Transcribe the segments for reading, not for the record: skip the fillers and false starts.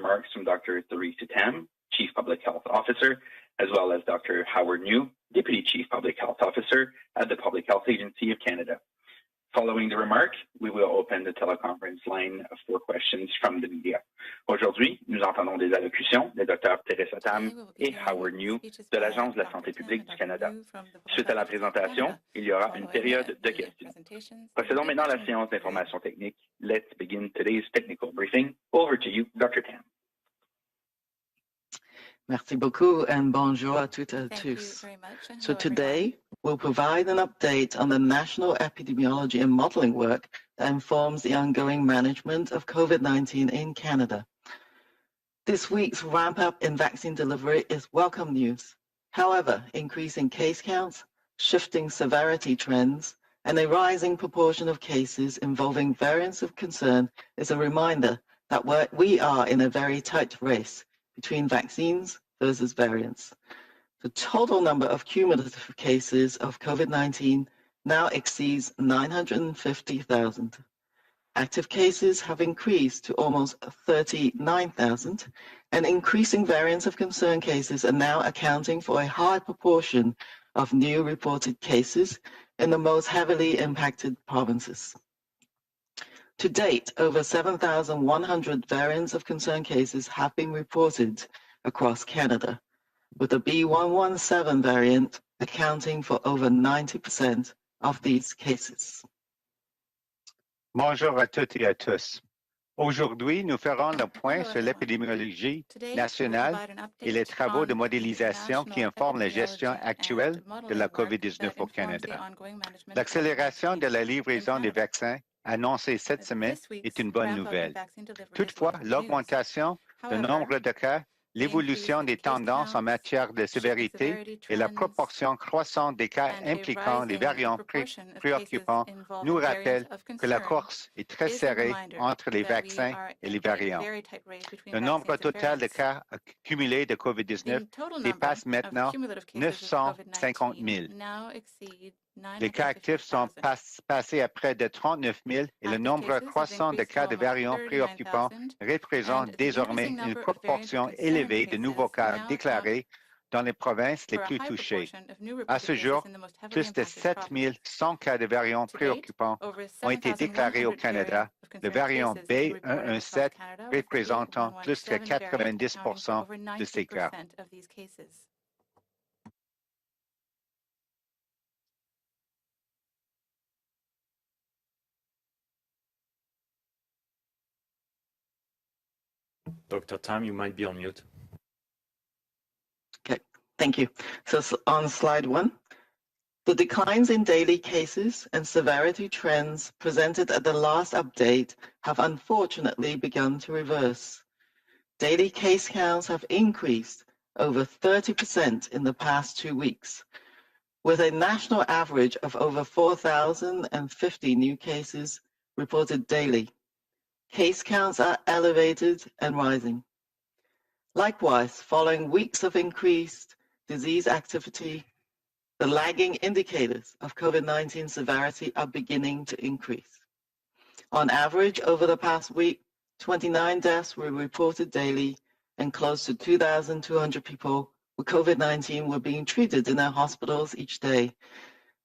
remarks from Dr. Theresa Tam, Chief Public Health Officer, as well as Dr. Howard New, Deputy Chief Public Health Officer at the Public Health Agency of Canada. Following the remark, we will open the teleconference line for questions from the media. Aujourd'hui, nous entendons des allocutions des Dr. Theresa Tam et Howard New de l'Agence de la santé publique du Canada. Suite à la présentation, il y aura une période de questions. Procédons maintenant à la séance d'information technique. Let's begin today's technical briefing. Over to you, Dr. Tam. Merci beaucoup and bonjour à toutes et à tous. So today, we'll provide an update on the national epidemiology and modeling work that informs the ongoing management of COVID-19 in Canada. This week's ramp-up in vaccine delivery is welcome news. However, increasing case counts, shifting severity trends, and a rising proportion of cases involving variants of concern is a reminder that we are in a very tight race between vaccines versus variants. The total number of cumulative cases of COVID-19 now exceeds 950,000. Active cases have increased to almost 39,000, and increasing variants of concern cases are now accounting for a high proportion of new reported cases in the most heavily impacted provinces. To date, over 7,100 variants of concern cases have been reported across Canada, with the B117 variant accounting for over 90% of these cases. Bonjour à toutes et à tous. Aujourd'hui, nous ferons le point sur l'épidémiologie nationale et les travaux de modélisation qui informent la gestion actuelle de la COVID-19 au Canada. L'accélération de la livraison des vaccins annoncée cette semaine est une bonne nouvelle. Toutefois, l'augmentation du nombre de cas, l'évolution des tendances en matière de sévérité et la proportion croissante des cas impliquant les variants préoccupants nous rappellent que la course est très serrée entre les vaccins et les variants. Le nombre total de cas cumulés de COVID-19 dépasse maintenant 950 000. Les cas actifs sont passés à près de 39 000 et le nombre croissant de cas de variants préoccupants représente désormais une proportion élevée de nouveaux cas déclarés dans les provinces les plus touchées. À ce jour, plus de 7 100 cas de variants préoccupants ont été déclarés au Canada, le variant B117 représentant plus que 90% de ces cas. Dr. Tam, you might be on mute. Okay, thank you. So on slide 1, the declines in daily cases and severity trends presented at the last update have unfortunately begun to reverse. Daily case counts have increased over 30% in the past 2 weeks, with a national average of over 4,050 new cases reported daily. Case counts are elevated and rising. Likewise, following weeks of increased disease activity, the lagging indicators of COVID-19 severity are beginning to increase. On average, over the past week, 29 deaths were reported daily, and close to 2,200 people with COVID-19 were being treated in our hospitals each day,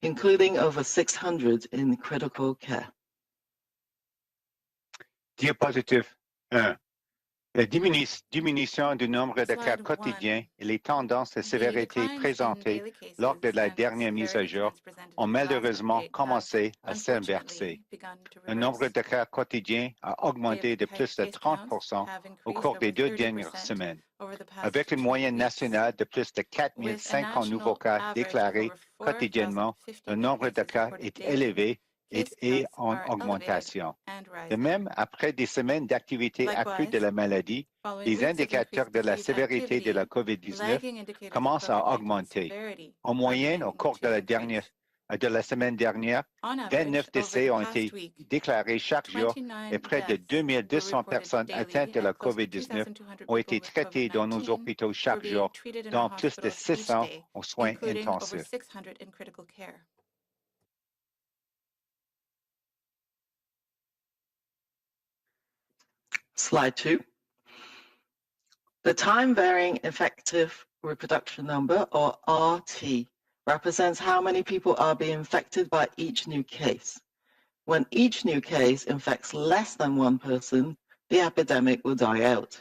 including over 600 in critical care. Diapositive 1. La diminution du nombre de cas quotidiens et les tendances de sévérité présentées lors de la dernière mise à jour ont malheureusement commencé à s'inverser. Le nombre de cas quotidiens a augmenté de plus de 30% au cours des 2 dernières semaines, avec une moyenne nationale de plus de 4 500 nouveaux cas déclarés quotidiennement. Le nombre de cas est élevé et en augmentation. De même, après des semaines d'activité accrue de la maladie, les indicateurs de la sévérité de la COVID-19 commencent à augmenter. En moyenne, au cours de la semaine dernière, 29 décès ont été déclarés chaque jour et près de 2200 personnes atteintes de la COVID-19 ont été traitées dans nos hôpitaux chaque jour, dont plus de 600 aux soins intensifs. Slide 2. The time-varying effective reproduction number, or RT, represents how many people are being infected by each new case. When each new case infects less than one person, the epidemic will die out.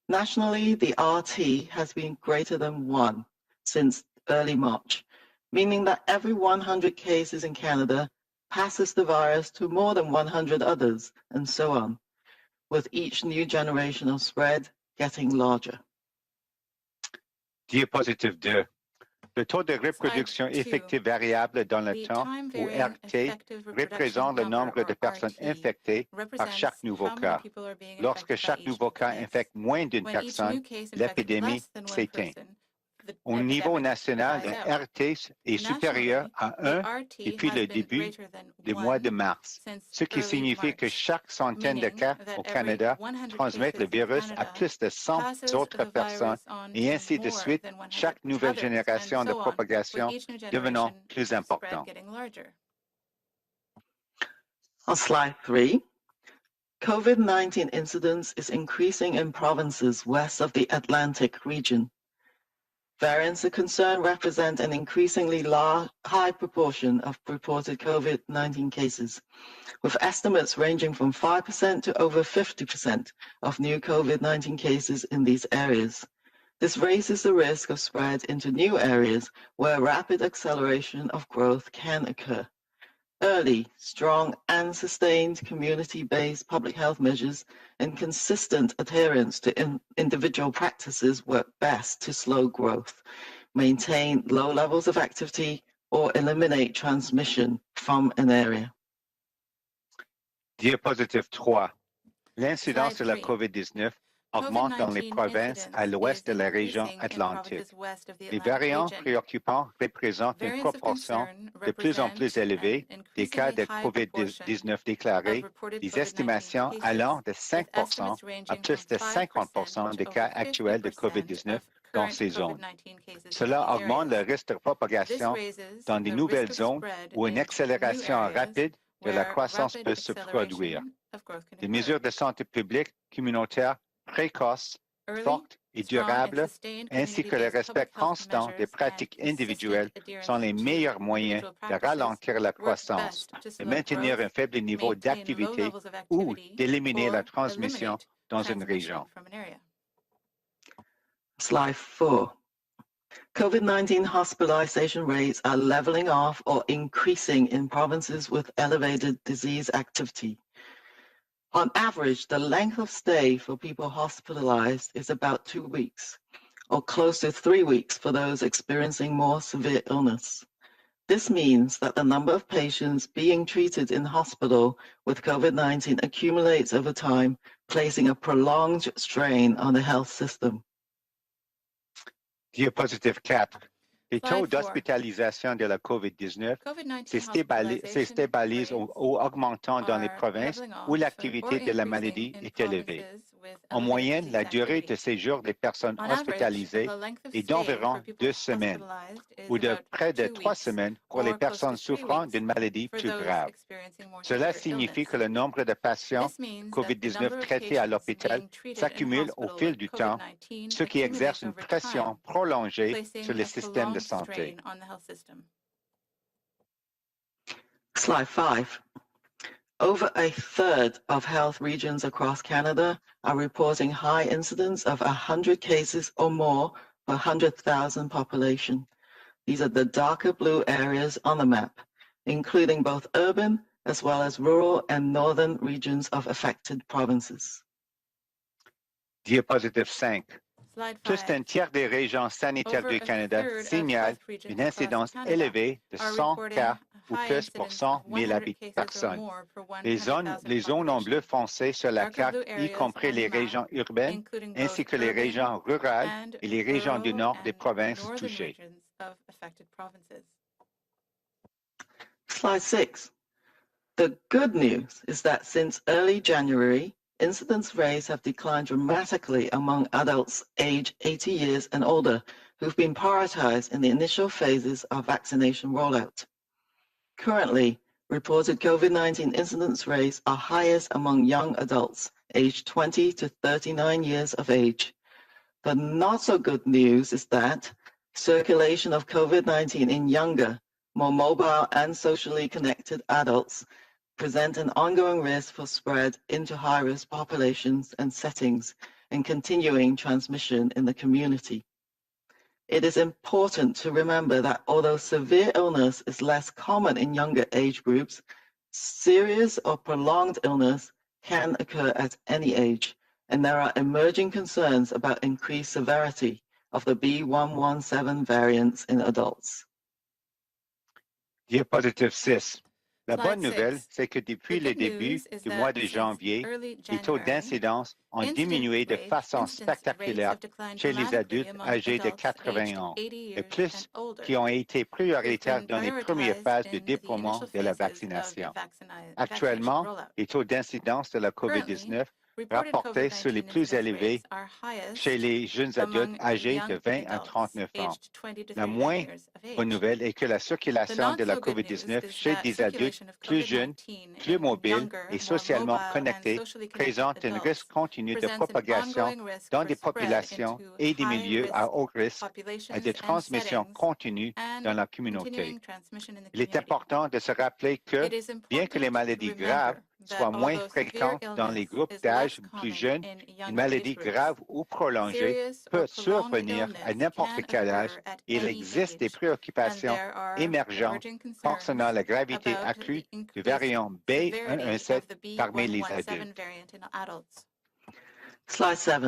Nationally, the RT has been greater than 1 since early March, meaning that every 100 cases in Canada passes the virus to more than 100 others, and so on, with each new generation of spread getting larger. Diapositive 2. Le taux de reproduction effective variable dans le temps, ou RT, représente le nombre de personnes infectées par chaque nouveau cas. Lorsque chaque nouveau cas infecte moins d'une personne, l'épidémie s'éteint. Au niveau national, le RT est supérieur à 1 depuis le début du mois de mars, ce qui signifie que chaque centaine de cas au Canada transmettent le virus à plus de 100 autres personnes et ainsi de suite, chaque nouvelle génération de propagation devenant plus importante. On slide 3, COVID-19 incidence is increasing in provinces west of the Atlantic region. Variants of concern represent an increasingly high proportion of reported COVID-19 cases, with estimates ranging from 5% to over 50% of new COVID-19 cases in these areas. This raises the risk of spread into new areas where rapid acceleration of growth can occur. Early, strong, and sustained community-based public health measures and consistent adherence to individual practices work best to slow growth, maintain low levels of activity, or eliminate transmission from an area. Diapositive 3. L'incidence de la COVID-19 augmente dans les provinces à l'ouest de la région atlantique. Les variants préoccupants représentent une proportion de plus en plus élevée des cas de COVID-19 déclarés, des estimations allant de 5% à plus de 50% des cas actuels de COVID-19 dans ces zones. Cela augmente le risque de propagation dans de nouvelles zones où une accélération rapide de la croissance peut se produire. Les mesures de santé publique communautaire précoces, fortes et durables, ainsi que le respect constant des pratiques individuelles sont les meilleurs moyens de ralentir la croissance, de maintenir un faible niveau d'activité ou d'éliminer la transmission dans une région. Slide 4. COVID-19 hospitalization rates are leveling off or increasing in provinces with elevated disease activity. On average, the length of stay for people hospitalized is about 2 weeks, or close to 3 weeks for those experiencing more severe illness. This means that the number of patients being treated in hospital with COVID-19 accumulates over time, placing a prolonged strain on the health system. Diapositive 4. Les taux d'hospitalisation de la COVID-19 se stabilisent ou augmentant dans les provinces où l'activité de la maladie est élevée. En moyenne, la durée de séjour des personnes hospitalisées est d'environ 2 semaines ou de près de 3 semaines pour les personnes souffrant d'une maladie plus grave. Cela signifie que le nombre de patients COVID-19 traités à l'hôpital s'accumule au fil du temps, ce qui exerce une pression prolongée sur le système de santé. Slide 5. Over a third of health regions across Canada are reporting high incidence of 100 cases or more per 100,000 population. These are the darker blue areas on the map, including both urban as well as rural and northern regions of affected provinces. Diapositive 5. Plus d'un tiers des régions sanitaires du Canada signalent une incidence élevée de 100 cas ou plus pour 100 000 personnes. Les zones en bleu foncé sur la carte, y compris les régions urbaines, ainsi que les régions rurales et les régions du nord des provinces touchées. Slide 6. The good news is that since early January, incidence rates have declined dramatically among adults aged 80 years and older who've been prioritized in the initial phases of vaccination rollout. Currently, reported COVID-19 incidence rates are highest among young adults aged 20 to 39 years of age. The not so good news is that circulation of COVID-19 in younger, more mobile and socially connected adults present an ongoing risk for spread into high-risk populations and settings and continuing transmission in the community. It is important to remember that although severe illness is less common in younger age groups, serious or prolonged illness can occur at any age, and there are emerging concerns about increased severity of the B.1.1.7 variants in adults. Diapositive 6. La bonne nouvelle, c'est que depuis le début du mois de janvier, les taux d'incidence ont diminué de façon spectaculaire chez les adultes âgés de 80 ans, et plus qui ont été prioritaires dans les premières phases de déploiement de la vaccination. Actuellement, les taux d'incidence de la COVID-19 rapportés sont les plus élevés chez les jeunes adultes âgés de 20 à 39 ans. La moins bonne nouvelle est que la circulation de la COVID-19 chez des adultes plus jeunes, plus mobiles et socialement connectés présente un risque continu de propagation dans des populations et des milieux à haut risque et de transmission continue dans la communauté. Il est important de se rappeler que, bien que les maladies graves soient moins fréquentes dans les groupes d'âge plus jeunes, une maladie grave ou prolongée peut survenir à n'importe quel âge et il existe des préoccupations émergentes concernant la gravité accrue du variant B.1.1.7 parmi les adultes. Slide 7.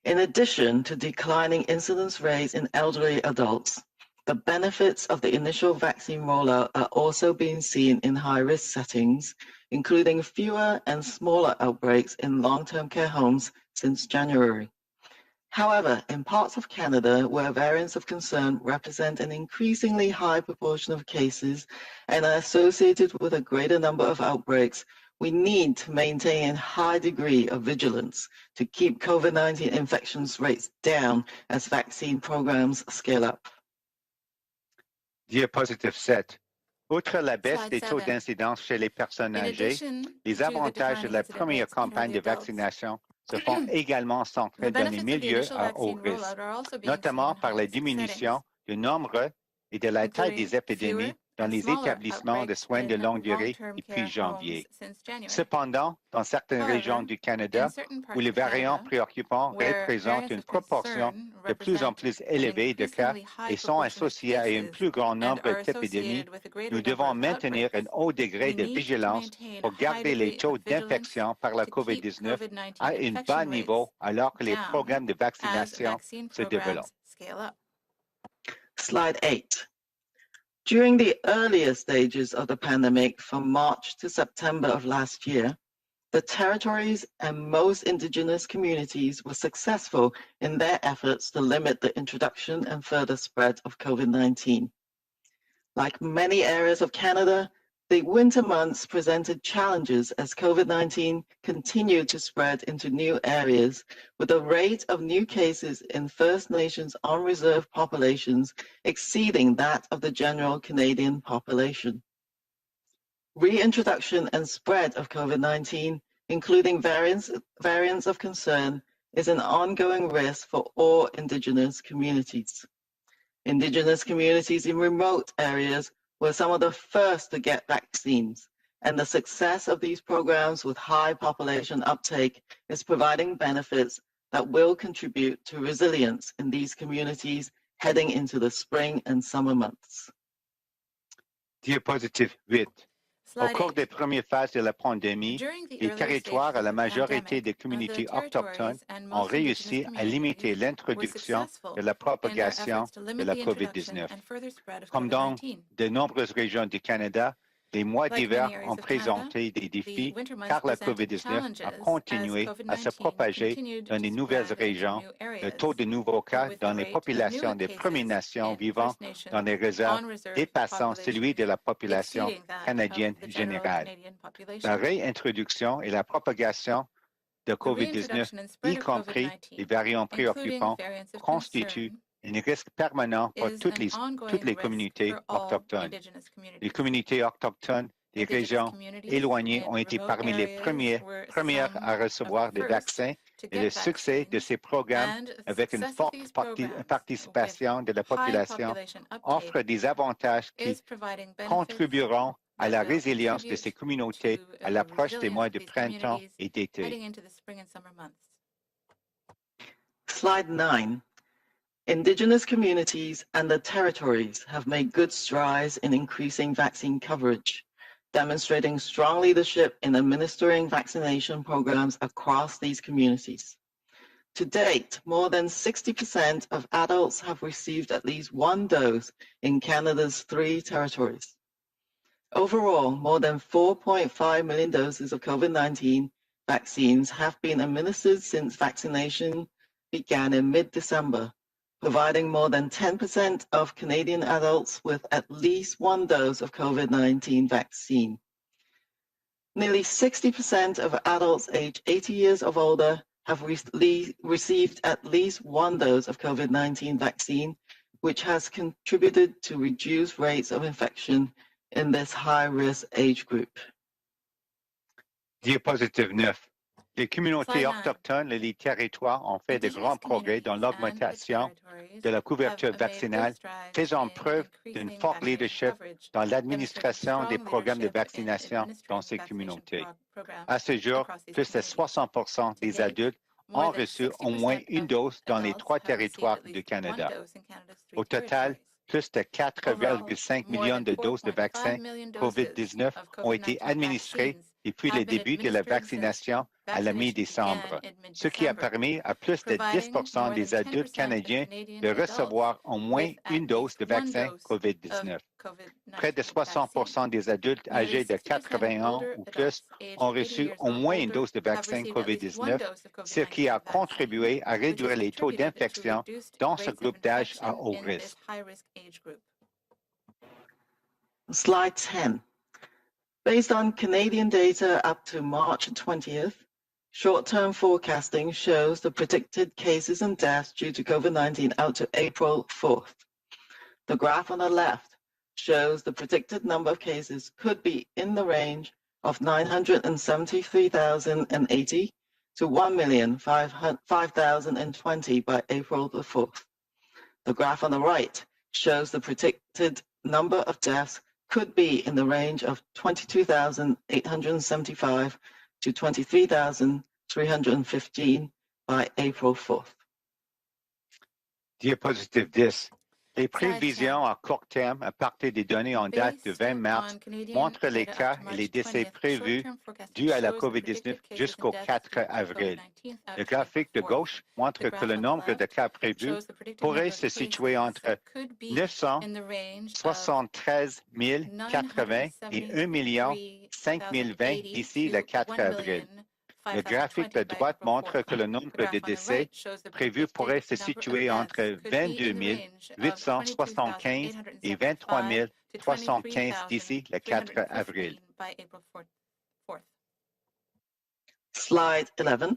In addition to declining incidence rates in elderly adults, the benefits of the initial vaccine rollout are also being seen in high-risk settings, including fewer and smaller outbreaks in long-term care homes since January. However, in parts of Canada where variants of concern represent an increasingly high proportion of cases and are associated with a greater number of outbreaks, we need to maintain a high degree of vigilance to keep COVID-19 infections rates down as vaccine programs scale up. Diapositive 7. Outre la baisse des taux d'incidence chez les personnes âgées, les avantages de la première campagne de vaccination se font également centrer dans les milieux à haut risque, notamment par la diminution du nombre et de la taille des épidémies dans les établissements de soins de longue durée depuis janvier. Cependant, dans certaines régions du Canada, où les variants préoccupants représentent une proportion de plus en plus élevée de cas et sont associés à un plus grand nombre d'épidémies, nous devons maintenir un haut degré de vigilance pour garder les taux d'infection par la COVID-19 à un bas niveau alors que les programmes de vaccination se développent. Slide 8. During the earlier stages of the pandemic from March to September of last year, the territories and most Indigenous communities were successful in their efforts to limit the introduction and further spread of COVID-19. Like many areas of Canada, the winter months presented challenges as COVID-19 continued to spread into new areas, with the rate of new cases in First Nations on-reserve populations exceeding that of the general Canadian population. Reintroduction and spread of COVID-19, including variants of concern, is an ongoing risk for all Indigenous communities. Indigenous communities in remote areas were some of the first to get vaccines, and the success of these programs with high population uptake is providing benefits that will contribute to resilience in these communities heading into the spring and summer months. Diapositive 8. Au cours des premières phases de la pandémie, les territoires à la majorité des communautés autochtones ont réussi à limiter l'introduction de la propagation de la COVID-19. Comme dans de nombreuses régions du Canada, les mois d'hiver ont présenté des défis car la COVID-19 a continué à se propager dans de nouvelles régions. Le taux de nouveaux cas dans les populations des Premières Nations vivant dans les réserves dépassant celui de la population canadienne générale. La réintroduction et la propagation de COVID-19, y compris les variants préoccupants, constituent un risque permanent pour toutes les communautés autochtones. Les communautés autochtones des régions éloignées ont été parmi les premières à recevoir des vaccins et le succès de ces programmes avec une forte participation de la population offre des avantages qui contribueront à la résilience de ces communautés à l'approche des mois de printemps et d'été. Slide 9. Indigenous communities and the territories have made good strides in increasing vaccine coverage, demonstrating strong leadership in administering vaccination programs across these communities. To date, more than 60% of adults have received at least one dose in Canada's 3 territories. Overall, more than 4.5 million doses of COVID-19 vaccines have been administered since vaccination began in mid-December, providing more than 10% of Canadian adults with at least one dose of COVID-19 vaccine. Nearly 60% of adults aged 80 years or older have received at least one dose of COVID-19 vaccine, which has contributed to reduced rates of infection in this high-risk age group. Diapositive 9. Les communautés autochtones et les territoires ont fait de grands progrès dans l'augmentation de la couverture vaccinale, faisant preuve d'un fort leadership dans l'administration des programmes de vaccination dans ces communautés. À ce jour, plus de 60% des adultes ont reçu au moins une dose dans les 3 territoires du Canada. Au total, plus de 4,5 millions de doses de vaccins COVID-19 ont été administrées depuis le début de la vaccination à la mi-décembre, ce qui a permis à plus de 10% des adultes canadiens de recevoir au moins une dose de vaccin COVID-19. Près de 60% des adultes âgés de 80 ans ou plus ont reçu au moins une dose de vaccin COVID-19, ce qui a contribué à réduire les taux d'infection dans ce groupe d'âge à haut risque. Slide 10. Based on Canadian data up to March 20th, short-term forecasting shows the predicted cases and deaths due to COVID-19 out to April 4th. The graph on the left shows the predicted number of cases could be in the range of 973,080 to 1,005,020 by April the 4th. The graph on the right shows the predicted number of deaths could be in the range of 22,875 to 23,315 by April 4th. Diapositive 10. Les prévisions à court terme à partir des données en date du 20 mars montrent les cas et les décès prévus dus à la COVID-19 jusqu'au 4 avril. Le graphique de gauche montre que le nombre de cas prévus pourrait se situer entre 973 080 et 1 5020 d'ici le 4 avril. Le graphique de droite montre que le nombre de décès prévus pourrait se situer entre 22 875 et 23 315 d'ici le 4 avril. Slide 11.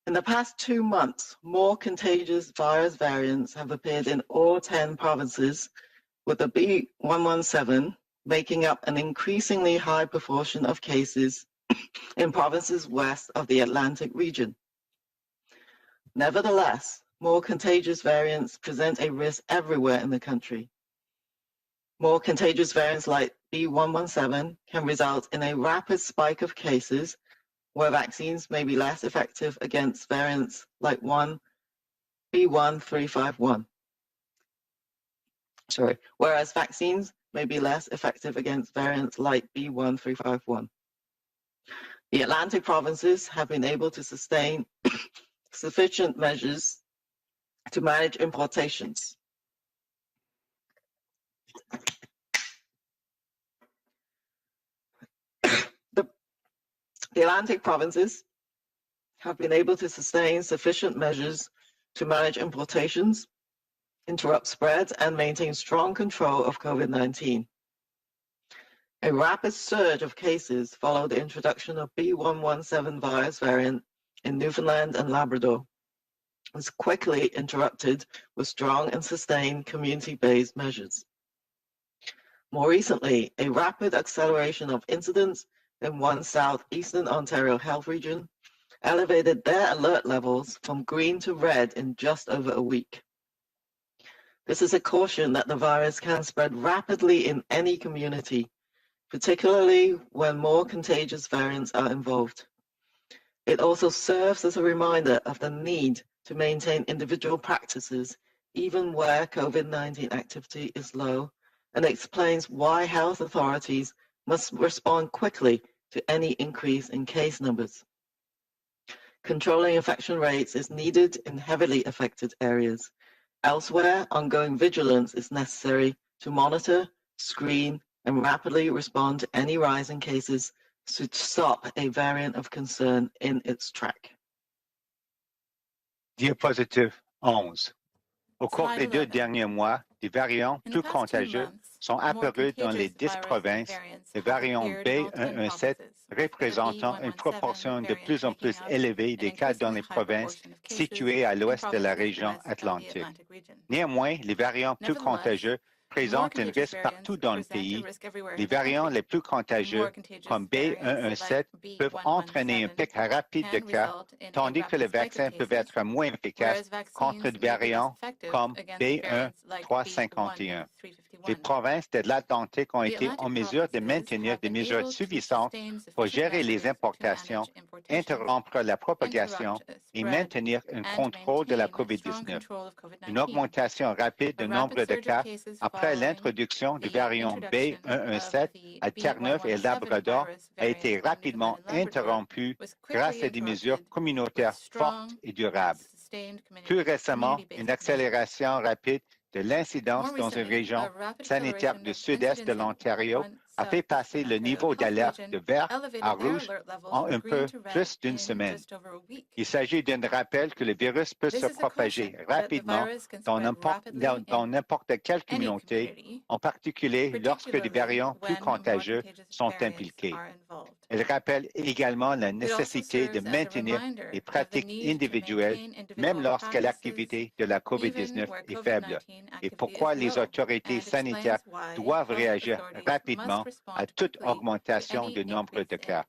In the past 2 months, more contagious virus variants have appeared in all 10 provinces, with the B117 making up an increasingly high proportion of cases in provinces west of the Atlantic region. Nevertheless, more contagious variants present a risk everywhere in the country. More contagious variants like B117 can result in a rapid spike of cases where vaccines may be less effective against variants like B1351. Whereas vaccines may be less effective against variants like B1351. The Atlantic provinces have been able to sustain sufficient measures to manage importations. The Atlantic provinces have been able to sustain sufficient measures to manage importations, interrupt spread, and maintain strong control of COVID-19. A rapid surge of cases followed the introduction of B117 virus variant in Newfoundland and Labrador. Was quickly interrupted with strong and sustained community-based measures. More recently, a rapid acceleration of incidents in one southeastern Ontario health region elevated their alert levels from green to red in just over a week. This is a caution that the virus can spread rapidly in any community, particularly when more contagious variants are involved. It also serves as a reminder of the need to maintain individual practices even where COVID-19 activity is low, and explains why health authorities must respond quickly to any increase in case numbers. Controlling infection rates is needed in heavily affected areas. Elsewhere, ongoing vigilance is necessary to monitor, screen, and rapidly respond to any rise in cases to stop a variant of concern in its track. Diapositive 11. Au cours des 2 derniers mois, des variants plus contagieux sont apparus dans les 10 provinces, le variant B117 représentant une proportion de plus en plus élevée des cas dans les provinces situées à l'ouest de la région atlantique. Néanmoins, les variants plus contagieux présentent un risque partout dans le pays. Les variants les plus contagieux, comme B117, peuvent entraîner un pic rapide de cas, tandis que les vaccins peuvent être moins efficaces contre des variants comme B1351. Les provinces de l'Atlantique ont été en mesure de maintenir des mesures suffisantes pour gérer les importations, interrompre la propagation et maintenir un contrôle de la COVID-19. Une augmentation rapide du nombre de cas après l'introduction du variant B117 à Terre-Neuve et Labrador a été rapidement interrompue grâce à des mesures communautaires fortes et durables. Plus récemment, une accélération rapide de l'incidence dans une région sanitaire du sud-est de l'Ontario a fait passer le niveau d'alerte de vert à rouge en un peu plus d'une semaine. Il s'agit d'un rappel que le virus peut se propager rapidement dans n'importe quelle communauté, en particulier lorsque des variants plus contagieux sont impliqués. Elle rappelle également la nécessité de maintenir les pratiques individuelles, même lorsque l'activité de la COVID-19 est faible, et pourquoi les autorités sanitaires doivent réagir rapidement à toute augmentation du nombre de cas.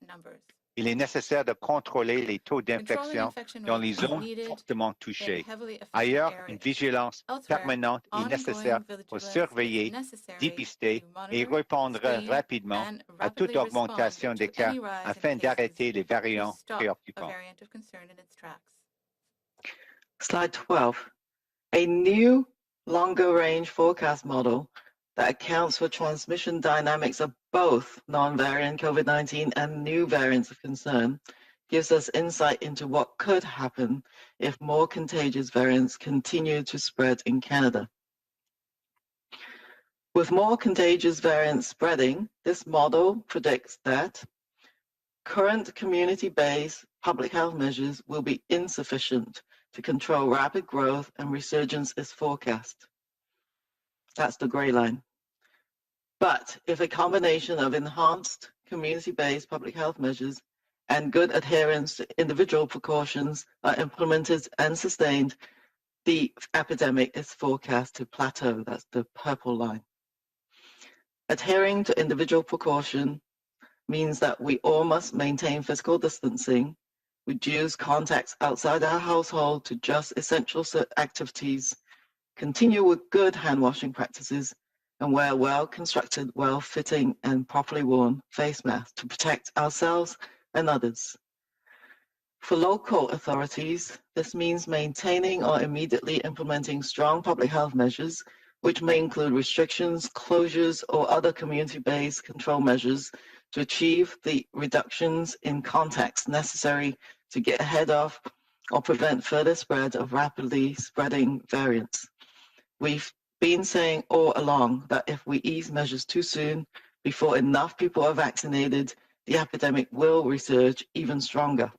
Il est nécessaire de contrôler les taux d'infection dans les zones fortement touchées. Ailleurs, une vigilance permanente est nécessaire pour surveiller, dépister et répondre rapidement à toute augmentation des cas afin d'arrêter les variants préoccupants. Slide 12. A new longer-range forecast model that accounts for transmission dynamics of both non-variant COVID-19 and new variants of concern gives us insight into what could happen if more contagious variants continue to spread in Canada. With more contagious variants spreading, this model predicts that current community-based public health measures will be insufficient to control rapid growth, and resurgence is forecast. That's the gray line. But if a combination of enhanced community-based public health measures and good adherence to individual precautions are implemented and sustained, the epidemic is forecast to plateau. That's the purple line. Adhering to individual precaution means that we all must maintain physical distancing, reduce contacts outside our household to just essential activities, continue with good hand washing practices, and wear well-constructed, well-fitting, and properly worn face masks to protect ourselves and others. For local authorities, this means maintaining or immediately implementing strong public health measures, which may include restrictions, closures, or other community-based control measures to achieve the reductions in contacts necessary to get ahead of or prevent further spread of rapidly spreading variants. We've been saying all along that if we ease measures too soon, before enough people are vaccinated, the epidemic will resurge even stronger.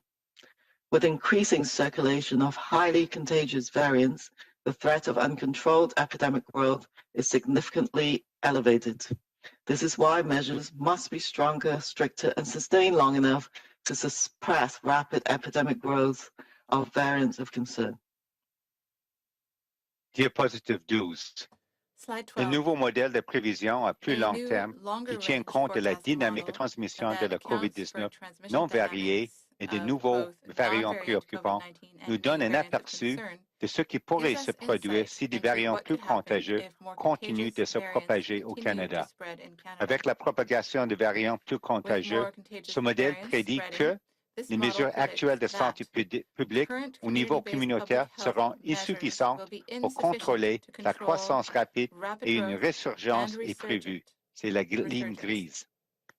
With increasing circulation of highly contagious variants, the threat of uncontrolled epidemic growth is significantly elevated. This is why measures must be stronger, stricter, and sustained long enough to suppress rapid epidemic growth of variants of concern. Diapositive 12. Le nouveau modèle de prévision à plus long terme qui tient compte de la dynamique de transmission de la COVID-19 non variée et de nouveaux variants préoccupants nous donne un aperçu de ce qui pourrait se produire si des variants plus contagieux continuent de se propager au Canada. Avec la propagation de variants plus contagieux, ce modèle prédit que les mesures actuelles de santé publique au niveau communautaire seront insuffisantes pour contrôler la croissance rapide et une résurgence est prévue. C'est la ligne grise.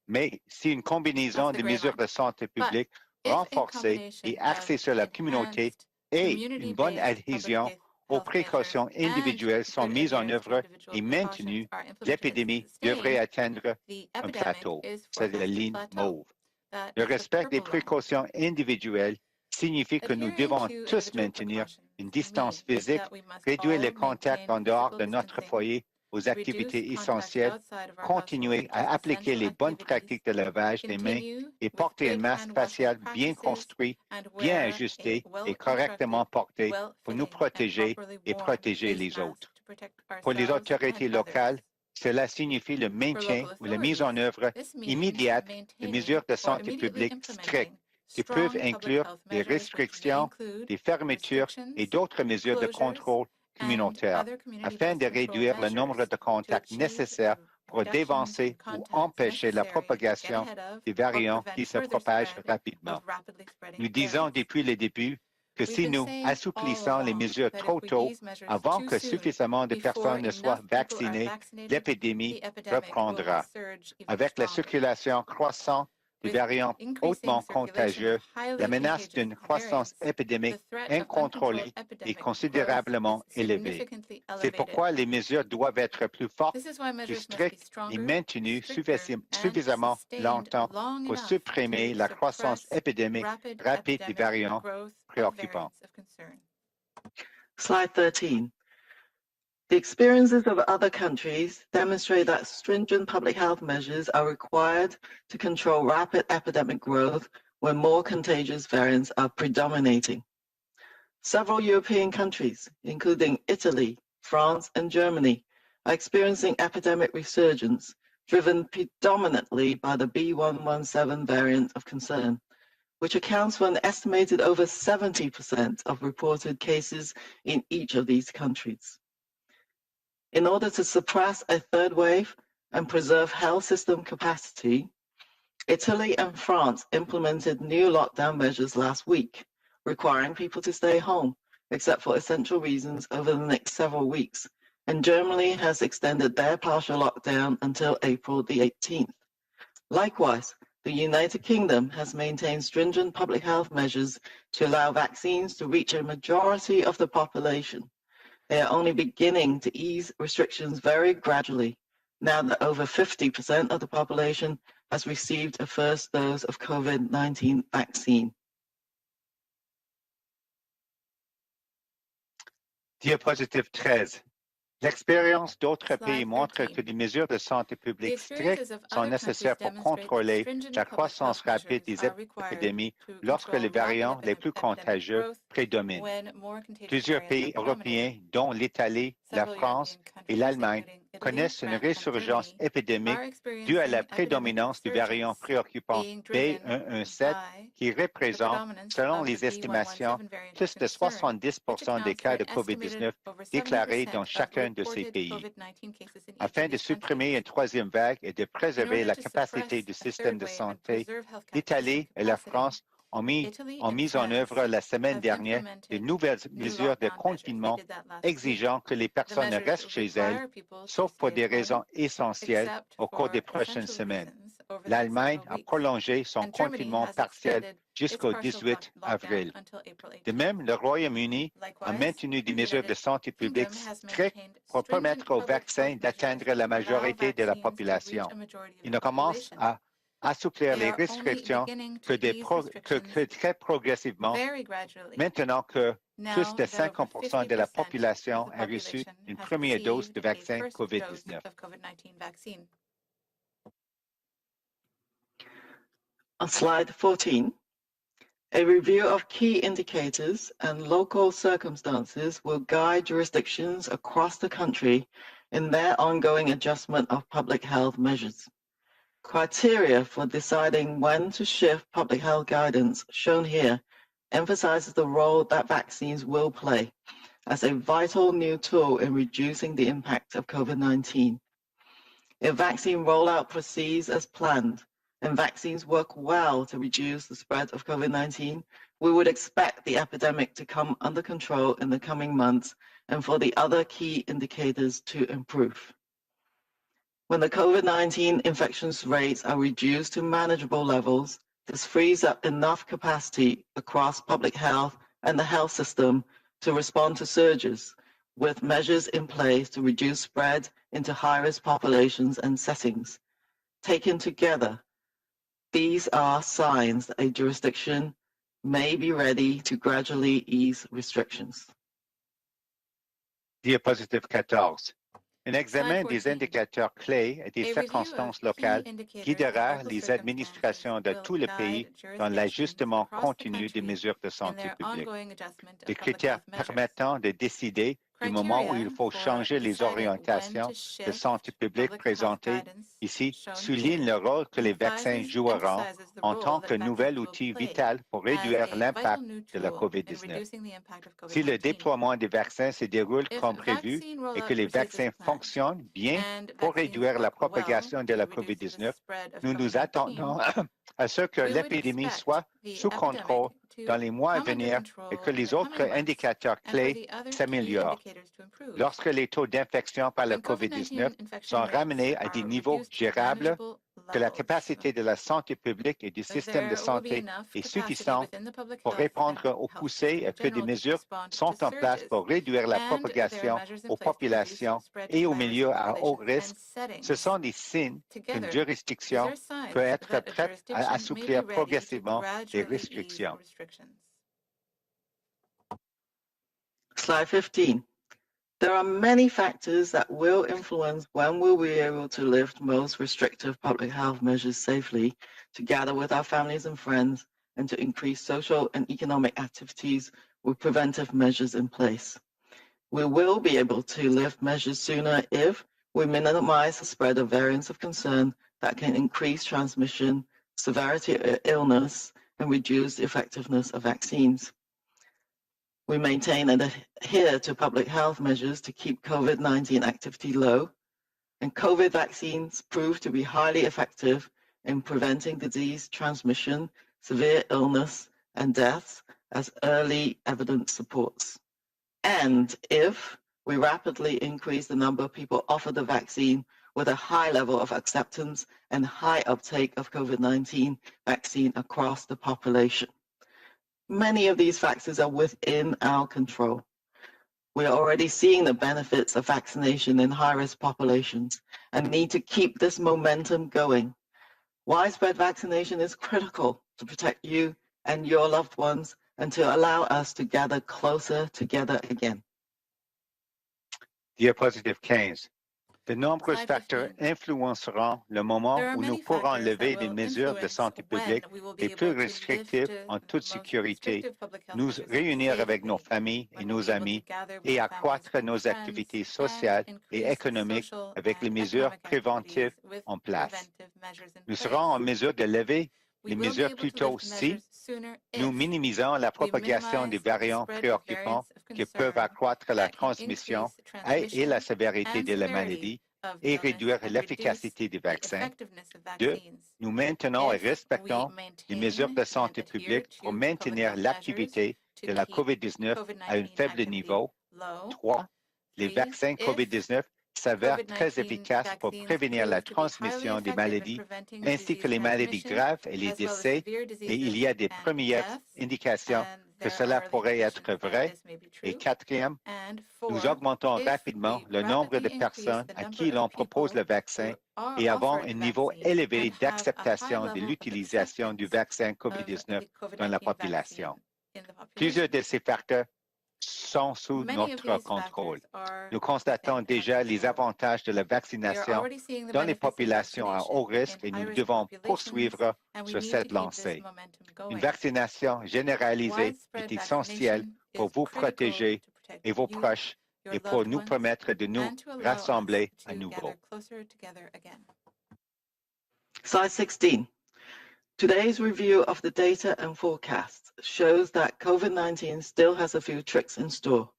Mais si une combinaison de mesures de santé publique renforcées et axées sur la communauté et une bonne adhésion aux précautions individuelles sont mises en œuvre et maintenues, l'épidémie devrait atteindre un plateau. C'est la ligne mauve. Le respect des précautions individuelles signifie que nous devons tous maintenir une distance physique, réduire les contacts en dehors de notre foyer aux activités essentielles, continuer à appliquer les bonnes pratiques de lavage des mains et porter un masque facial bien construit, bien ajusté et correctement porté pour nous protéger et protéger les autres. Pour les autorités locales, cela signifie le maintien ou la mise en œuvre immédiate de mesures de santé publique strictes qui peuvent inclure des restrictions, des fermetures et d'autres mesures de contrôle communautaire afin de réduire le nombre de contacts nécessaires pour dévancer ou empêcher la propagation des variants qui se propagent rapidement. Nous disons depuis le début que si nous assouplissons les mesures trop tôt, avant que suffisamment de personnes ne soient vaccinées, l'épidémie reprendra. Avec la circulation croissante des variants hautement contagieux, la menace d'une croissance épidémique incontrôlée est considérablement élevée. C'est pourquoi les mesures doivent être plus fortes, plus strictes et maintenues suffisamment longtemps pour supprimer la croissance épidémique rapide des variants préoccupants. Slide 13. The experiences of other countries demonstrate that stringent public health measures are required to control rapid epidemic growth when more contagious variants are predominating. Several European countries, including Italy, France, and Germany, are experiencing epidemic resurgence, driven predominantly by the B.1.1.7 variant of concern, which accounts for an estimated over 70% of reported cases in each of these countries. In order to suppress a third wave and preserve health system capacity, Italy and France implemented new lockdown measures last week, requiring people to stay home, except for essential reasons, over the next several weeks, and Germany has extended their partial lockdown until April the 18th. Likewise, the United Kingdom has maintained stringent public health measures to allow vaccines to reach a majority of the population. They are only beginning to ease restrictions very gradually, now that over 50% of the population has received a first dose of COVID-19 vaccine. Diapositive 13. L'expérience d'autres pays montre que des mesures de santé publique strictes sont nécessaires pour contrôler la croissance rapide des épidémies lorsque les variants les plus contagieux prédominent. Plusieurs pays européens, dont l'Italie, la France et l'Allemagne, connaissent une résurgence épidémique due à la prédominance du variant préoccupant B.1.1.7 qui représente, selon les estimations, plus de 70% des cas de COVID-19 déclarés dans chacun de ces pays. Afin de supprimer une troisième vague et de préserver la capacité du système de santé, l'Italie et la France ont mis en œuvre la semaine dernière de nouvelles mesures de confinement exigeant que les personnes restent chez elles, sauf pour des raisons essentielles au cours des prochaines semaines. L'Allemagne a prolongé son confinement partiel jusqu'au 18 avril. De même, le Royaume-Uni a maintenu des mesures de santé publique strictes pour permettre aux vaccins d'atteindre la majorité de la population. Il ne commence à assouplir les restrictions que très progressivement, maintenant que plus de 50% de la population a reçu une première dose de vaccin COVID-19. On slide 14, a review of key indicators and local circumstances will guide jurisdictions across the country in their ongoing adjustment of public health measures. Criteria for deciding when to shift public health guidance, shown here, emphasizes the role that vaccines will play as a vital new tool in reducing the impact of COVID-19. If vaccine rollout proceeds as planned and vaccines work well to reduce the spread of COVID-19, we would expect the epidemic to come under control in the coming months and for the other key indicators to improve. When the COVID-19 infections rates are reduced to manageable levels, this frees up enough capacity across public health and the health system to respond to surges, with measures in place to reduce spread into high-risk populations and settings. Taken together, these are signs that a jurisdiction may be ready to gradually ease restrictions. Diapositive 14. Un examen des indicateurs clés et des circonstances locales guidera les administrations de tout le pays dans l'ajustement continu des mesures de santé publique. Des critères permettant de décider du moment où il faut changer les orientations de santé publique présentées ici soulignent le rôle que les vaccins joueront en tant que nouvel outil vital pour réduire l'impact de la COVID-19. Si le déploiement des vaccins se déroule comme prévu et que les vaccins fonctionnent bien pour réduire la propagation de la COVID-19, nous nous attendons à ce que l'épidémie soit sous contrôle dans les mois à venir et que les autres indicateurs clés s'améliorent. Lorsque les taux d'infection par la COVID-19 sont ramenés à des niveaux gérables, que la capacité de la santé publique et du système de santé est suffisante pour répondre aux poussées et que des mesures sont en place pour réduire la propagation aux populations et aux milieux à haut risque, ce sont des signes qu'une juridiction peut être prête à assouplir progressivement les restrictions. Slide 15. There are many factors that will influence when we'll be able to lift most restrictive public health measures safely to gather with our families and friends and to increase social and economic activities with preventive measures in place. We will be able to lift measures sooner if we minimize the spread of variants of concern that can increase transmission, severity of illness, and reduce the effectiveness of vaccines. We maintain and adhere to public health measures to keep COVID-19 activity low, and COVID vaccines prove to be highly effective in preventing disease transmission, severe illness, and deaths, as early evidence supports. And if we rapidly increase the number of people offered the vaccine with a high level of acceptance and high uptake of COVID-19 vaccine across the population. Many of these factors are within our control. We are already seeing the benefits of vaccination in high-risk populations and need to keep this momentum going. Widespread vaccination is critical to protect you and your loved ones and to allow us to gather closer together again. Diapositive 15. De nombreux facteurs influenceront le moment où nous pourrons lever des mesures de santé publique les plus restrictives en toute sécurité, nous réunir avec nos familles et nos amis et accroître nos activités sociales et économiques avec les mesures préventives en place. Nous serons en mesure de lever les mesures plus tôt si nous minimisons la propagation des variants préoccupants qui peuvent accroître la transmission et la sévérité de la maladie et réduire l'efficacité des vaccins. 2. Nous maintenons et respectons les mesures de santé publique pour maintenir l'activité de la COVID-19 à un faible niveau. 3. Les vaccins COVID-19 s'avèrent très efficaces pour prévenir la transmission des maladies ainsi que les maladies graves et les décès, et il y a des premières indications que cela pourrait être vrai. Et 4e, nous augmentons rapidement le nombre de personnes à qui l'on propose le vaccin et avons un niveau élevé d'acceptation de l'utilisation du vaccin COVID-19 dans la population. Plusieurs de ces facteurs sont sous notre contrôle. Nous constatons déjà les avantages de la vaccination dans les populations à haut risque et nous devons poursuivre sur cette lancée. Une vaccination généralisée est essentielle pour vous protéger et vos proches et pour nous permettre de nous rassembler à nouveau. Slide 16. Today's review of the data and forecasts shows that COVID-19 still has a few tricks in store,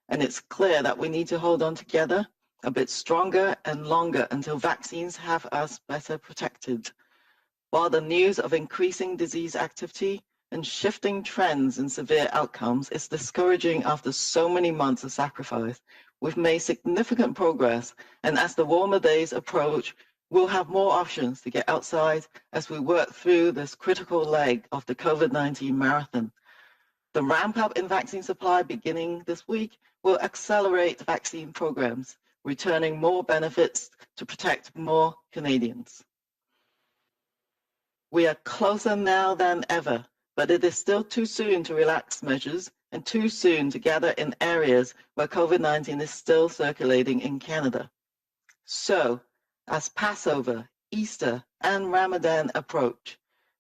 and it's clear that we need to hold on together a bit stronger and longer until vaccines have us better protected. While the news of increasing disease activity and shifting trends in severe outcomes is discouraging after so many months of sacrifice, we've made significant progress, and as the warmer days approach, we'll have more options to get outside as we work through this critical leg of the COVID-19 marathon. The ramp up in vaccine supply beginning this week will accelerate vaccine programs, returning more benefits to protect more Canadians. We are closer now than ever, but it is still too soon to relax measures and too soon to gather in areas where COVID-19 is still circulating in Canada. So, as Passover, Easter, and Ramadan approach,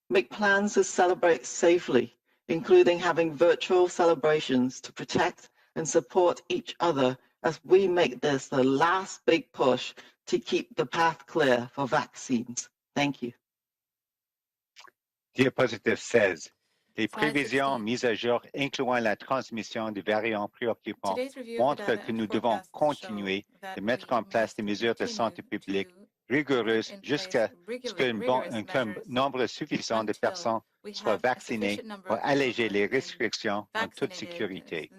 make plans to celebrate safely, including having virtual celebrations to protect and support each other as we make this the last big push to keep the path clear for vaccines. Thank you. Diapositive 16. Les prévisions mises à jour incluant la transmission des variants préoccupants montrent que nous devons continuer de mettre en place des mesures de santé publique rigoureuses jusqu'à ce qu'un nombre suffisant de personnes soient vaccinées pour alléger les restrictions en toute sécurité.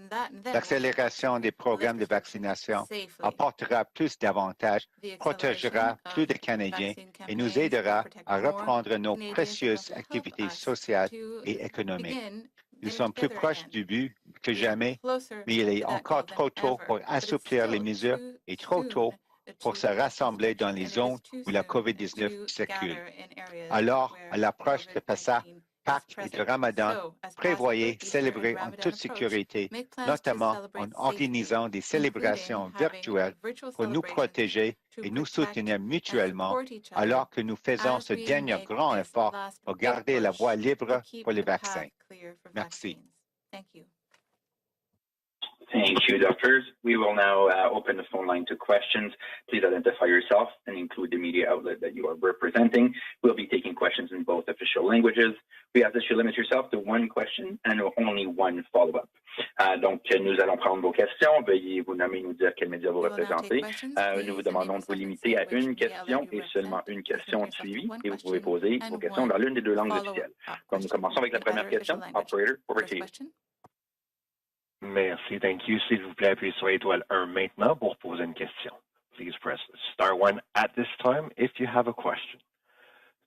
L'accélération des programmes de vaccination apportera plus d'avantages, protégera plus de Canadiens et nous aidera à reprendre nos précieuses activités sociales et économiques. Nous sommes plus proches du but que jamais, mais il est encore trop tôt pour assouplir les mesures et trop tôt pour se rassembler dans les zones où la COVID-19 circule. Alors, à l'approche de Pâques et de Ramadan, prévoyez célébrer en toute sécurité, notamment en organisant des célébrations virtuelles pour nous protéger et nous soutenir mutuellement, alors que nous faisons ce dernier grand effort pour garder la voie libre pour les vaccins. Merci. Thank you, doctors. We will now open the phone line to questions. Please identify yourself and include the media outlet that you are representing. We'll be taking questions in both official languages. We ask that you limit yourself to one question and only one follow-up. Donc, nous allons prendre vos questions. Veuillez vous nommer et nous dire quel média vous représentez. Nous vous demandons de vous limiter à une question et seulement une question suivie. Et vous pouvez poser vos questions dans l'une des deux langues officielles. Donc, nous commençons avec la première question. Operator, over to you. Merci, thank you. S'il vous plaît, appuyez sur l'étoile 1 maintenant pour poser une question. Please press star 1 at this time if you have a question.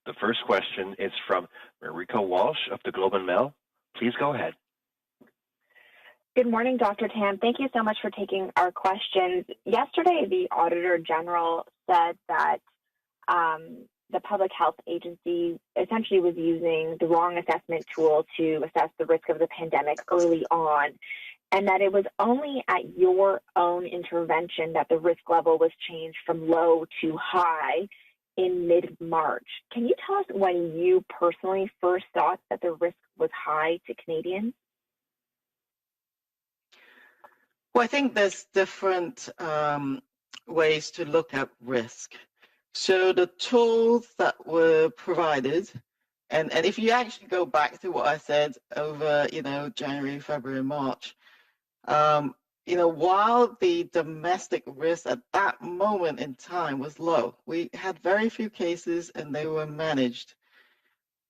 The first question is from Marika Walsh of the Globe and Mail. Please go ahead. Good morning, Dr. Tam. Thank you so much for taking our questions. Yesterday, the Auditor General said that the Public Health Agency essentially was using the wrong assessment tool to assess the risk of the pandemic early on, and that it was only at your own intervention that the risk level was changed from low to high in mid-March. Can you tell us when you personally first thought that the risk was high to Canadians? Well, I think there's different ways to look at risk. So the tools that were provided, and if you actually go back to what I said over, January, February, March, while the domestic risk at that moment in time was low, we had very few cases and they were managed.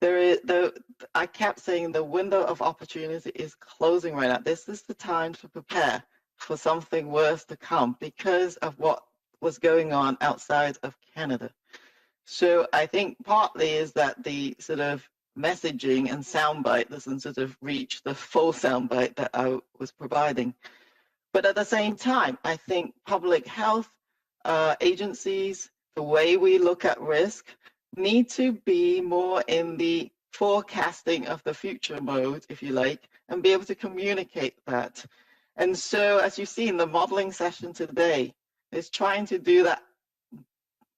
I kept saying the window of opportunity is closing right now. This is the time to prepare for something worse to come because of what was going on outside of Canada. So I think partly is that the sort of messaging and soundbite doesn't sort of reach the full soundbite that I was providing. But at the same time, I think public health agencies, the way we look at risk, need to be more in the forecasting of the future mode, if you like, and be able to communicate that. And so, as you see in the modeling session today, is trying to do that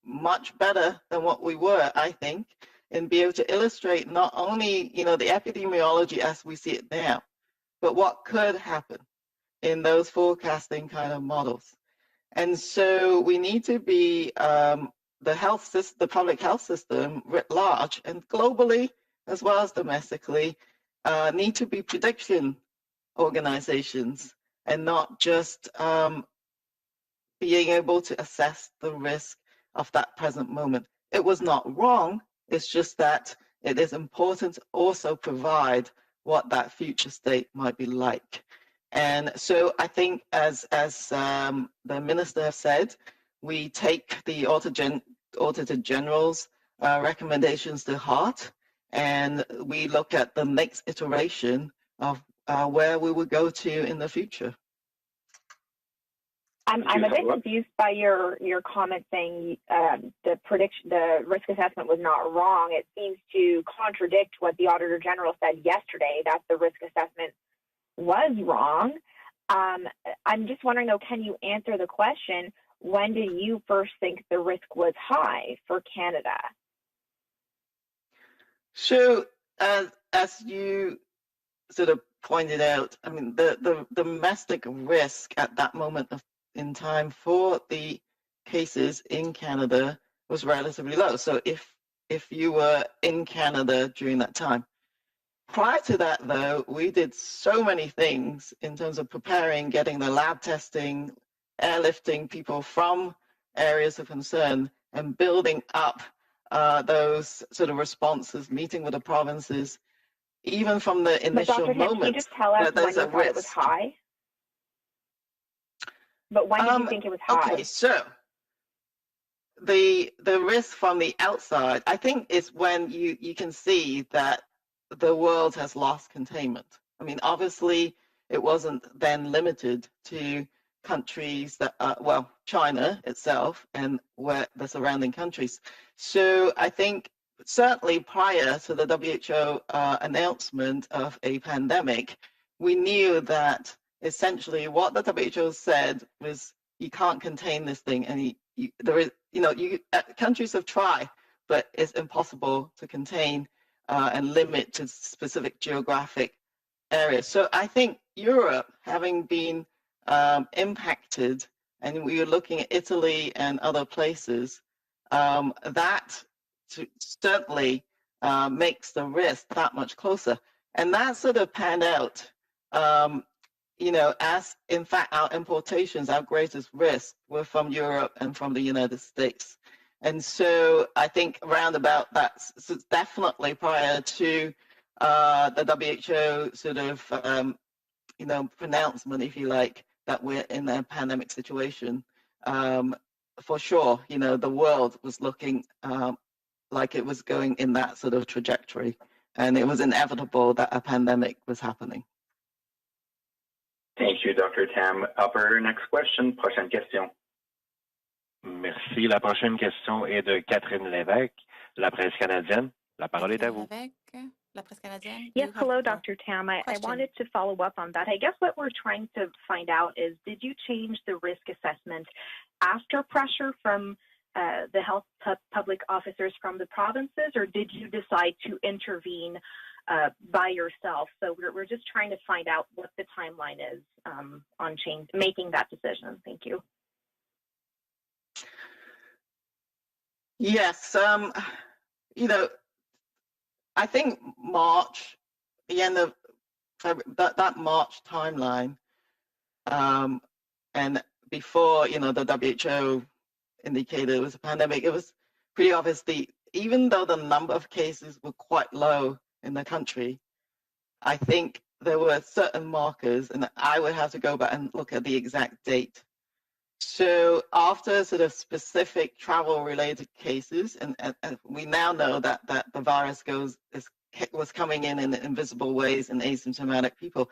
much better than what we were, I think, and be able to illustrate not only, the epidemiology as we see it now, but what could happen in those forecasting kind of models. And so we need to be the public health system writ large and globally as well as domestically need to be prediction organizations and not just being able to assess the risk of that present moment. It was not wrong. It's just that it is important to also provide what that future state might be like. And so I think as the minister has said, we take the Auditor General's recommendations to heart, and we look at the next iteration of where we will go to in the future. I'm a bit confused by your comment saying the risk assessment was not wrong. It seems to contradict what the Auditor General said yesterday, that the risk assessment was wrong. I'm just wondering, though, can you answer the question, when did you first think the risk was high for Canada? So, as you sort of pointed out, I mean, the domestic risk at that moment in time for the cases in Canada was relatively low. So if you were in Canada during that time. Prior to that, though, we did so many things in terms of preparing, getting the lab testing, airlifting people from areas of concern and building up those sort of responses, meeting with the provinces, even from the initial moment. Can you just tell us when you thought it was high? But when did you think it was high? Okay, so the risk from the outside, I think, is when you can see that the world has lost containment. I mean, obviously, it wasn't then limited to countries that, China itself and where the surrounding countries. So I think certainly prior to the WHO announcement of a pandemic, we knew that essentially what the WHO said was you can't contain this thing, and countries have tried, but it's impossible to contain and limit to specific geographic areas. So I think Europe, having been impacted, and we were looking at Italy and other places, that certainly makes the risk that much closer. And that sort of panned out, as in fact our importations, our greatest risk were from Europe and from the United States. And so I think around about that, so definitely prior to the WHO sort of, pronouncement, if you like, that we're in a pandemic situation, for sure, the world was looking like it was going in that sort of trajectory. And it was inevitable that a pandemic was happening. Thank you, Dr. Tam. Operator, next question. Prochaine question. Merci. La prochaine question est de Catherine Lévesque, La Presse canadienne. La parole est à vous. Yes, hello, Dr. Tam. I wanted to follow up on that. I guess what we're trying to find out is, did you change the risk assessment after pressure from the health public officers from the provinces, or did you decide to intervene by yourself? So we're just trying to find out what the timeline is on making that decision. Thank you. Yes, I think March, the end of that March timeline, and before, the WHO indicated it was a pandemic, it was pretty obvious even though the number of cases were quite low in the country, I think there were certain markers, and I would have to go back and look at the exact date. So after sort of specific travel-related cases, and we now know that the virus was coming in invisible ways in asymptomatic people.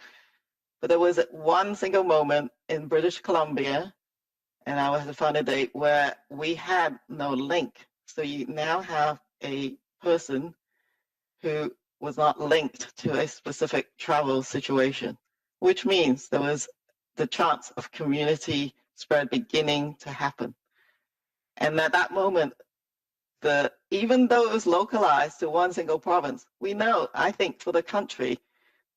But there was one single moment in British Columbia, and I have to find a date, where we had no link. So you now have a person who was not linked to a specific travel situation, which means there was the chance of community spread beginning to happen. And at that moment, even though it was localized to one single province, we know, I think, for the country,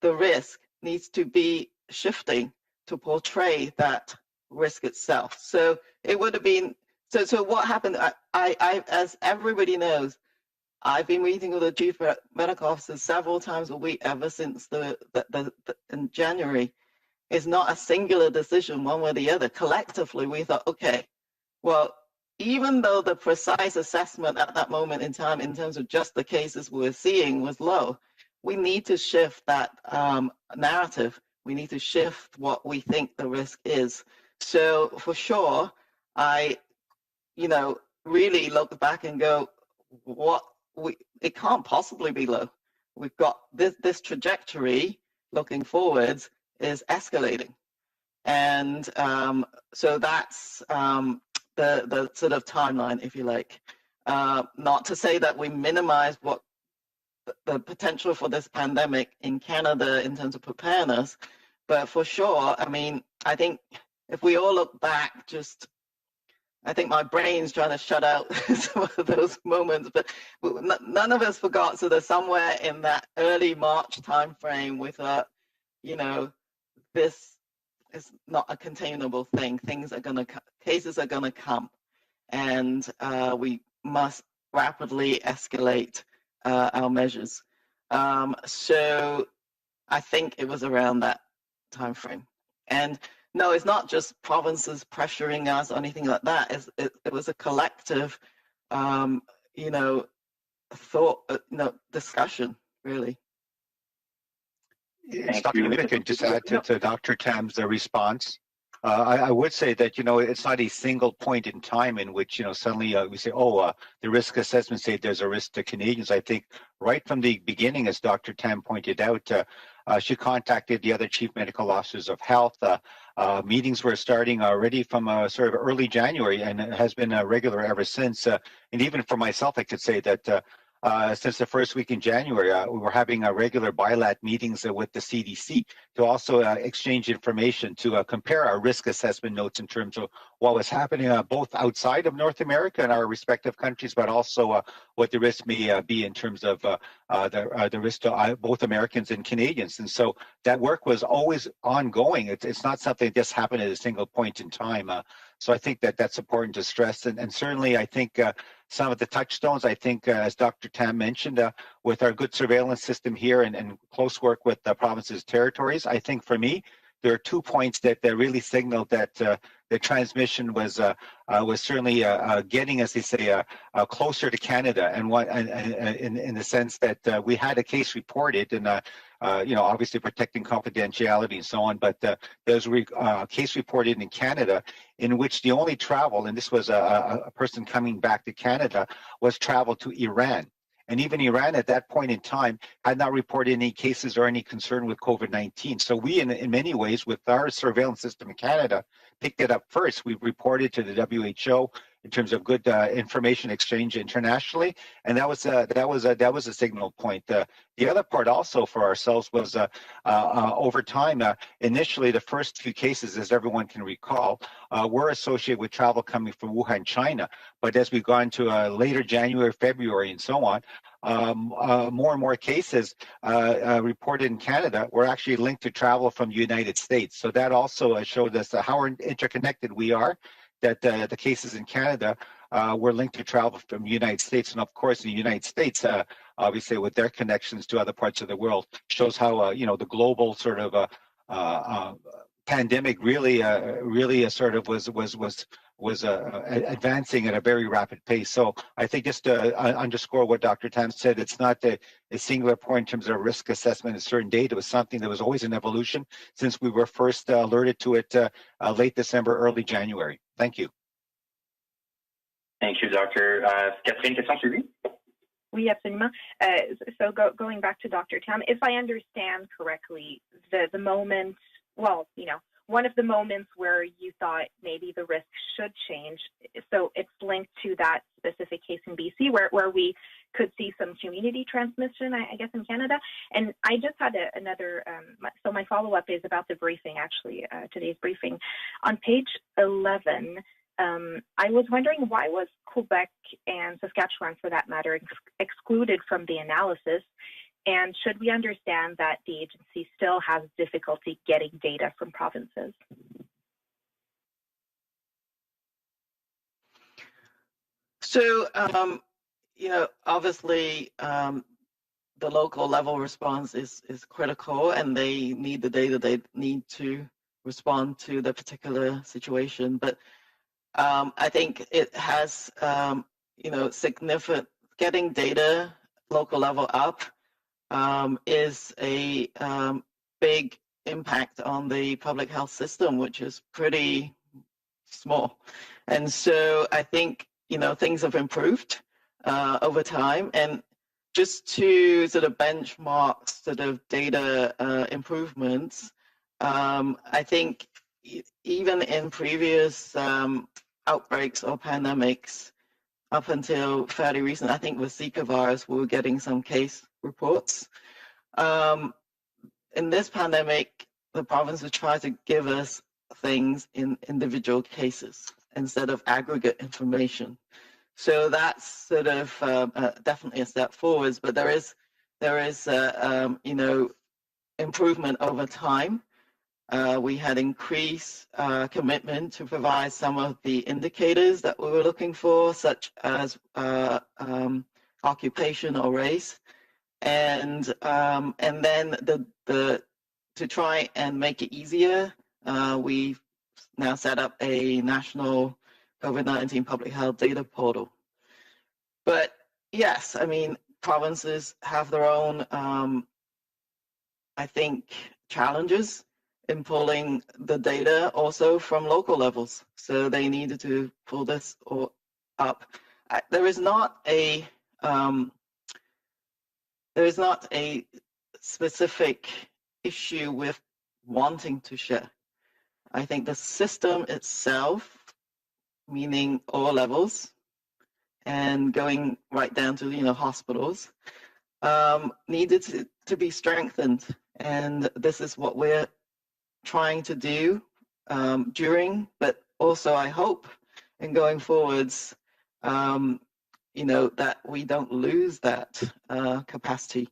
the risk needs to be shifting to portray that risk itself. So it would have been So what happened? I, as everybody knows, I've been meeting with the chief medical officers several times a week ever since in January. It's not a singular decision one way or the other. Collectively, we thought, okay, well, even though the precise assessment at that moment in time in terms of just the cases we were seeing was low, we need to shift that narrative. We need to shift what we think the risk is. So for sure, I, really look back and go, it can't possibly be low. We've got this trajectory looking forwards is escalating. And so that's the sort of timeline, if you like. Not to say that we minimize what the potential for this pandemic in Canada in terms of preparedness, but for sure, I mean, I think if we all look back, I think my brain's trying to shut out some of those moments, but none of us forgot. So there's somewhere in that early March timeframe with this is not a containable thing. Cases are gonna come, and we must rapidly escalate our measures. So I think it was around that timeframe. And no, it's not just provinces pressuring us or anything like that. It was a collective, discussion, really. Dr. Newman, could just add to Dr. Tam's response. I would say that, it's not a single point in time in which, suddenly we say, the risk assessment say there's a risk to Canadians. I think right from the beginning, as Dr. Tam pointed out, she contacted the other chief medical officers of health. Meetings were starting already from sort of early January, and it has been regular ever since. And even for myself, I could say that since the first week in January, we were having regular bilat meetings with the CDC to also exchange information to compare our risk assessment notes in terms of what was happening both outside of North America and our respective countries, but also what the risk may be in terms of the risk to both Americans and Canadians. And so that work was always ongoing. It's not something that just happened at a single point in time. So I think that's important to stress. And certainly, I think some of the touchstones, I think, as Dr. Tam mentioned, with our good surveillance system here and close work with the provinces, territories, I think for me, there are 2 points that really signaled that the transmission was certainly getting, as they say, closer to Canada, and in the sense that we had a case reported, and obviously protecting confidentiality and so on, but there's a case reported in Canada in which the only travel, and this was a person coming back to Canada, was travel to Iran. And even Iran at that point in time had not reported any cases or any concern with COVID-19. So we, in many ways, with our surveillance system in Canada, picked it up first. We reported to the WHO in terms of good information exchange internationally, and that was a signal point. The other part also for ourselves was over time. Initially, the first few cases, as everyone can recall, were associated with travel coming from Wuhan, China. But as we've gone to later January, February, and so on, more and more cases reported in Canada were actually linked to travel from the United States. So that also showed us how interconnected we are, that the cases in Canada were linked to travel from the United States. And of course, in the United States, obviously with their connections to other parts of the world, shows how, the global sort of pandemic really sort of was advancing at a very rapid pace. So I think just to underscore what Dr. Tam said, it's not a singular point in terms of risk assessment at a certain date. It was something that was always an evolution since we were first alerted to it late December, early January. Thank you. Thank you, Doctor. Catherine, question suivie? Oui, absolument. So going back to Dr. Tam, if I understand correctly, the moment, one of the moments where you thought maybe the risk should change, so it's linked to that specific case in BC where we could see some community transmission, I guess, in Canada. And I just had another, so my follow-up is about the briefing, actually, today's briefing. On page 11, I was wondering, why was Quebec and Saskatchewan, for that matter, excluded from the analysis? And should we understand that the agency still has difficulty getting data from provinces? So, obviously, the local level response is critical, and they need the data they need to respond to the particular situation. But I think it has, significant, getting data local level up is a big impact on the public health system, which is pretty small. And so I think, things have improved over time. And just to sort of benchmark sort of data improvements, I think even in previous outbreaks or pandemics, up until fairly recent, I think with Zika virus, we were getting some case reports. In this pandemic, the province has tried to give us things in individual cases instead of aggregate information. So that's sort of definitely a step forwards, but there is improvement over time. We had increased commitment to provide some of the indicators that we were looking for, such as occupation or race, and then to try and make it easier, we've now set up a national COVID-19 public health data portal. But yes, I mean, provinces have their own, I think, challenges in pulling the data also from local levels. So they needed to pull this up. There is not a specific issue with wanting to share. I think the system itself, meaning all levels, and going right down to hospitals, needed to be strengthened, and this is what we're trying to do during, but also I hope in going forwards, that we don't lose that capacity.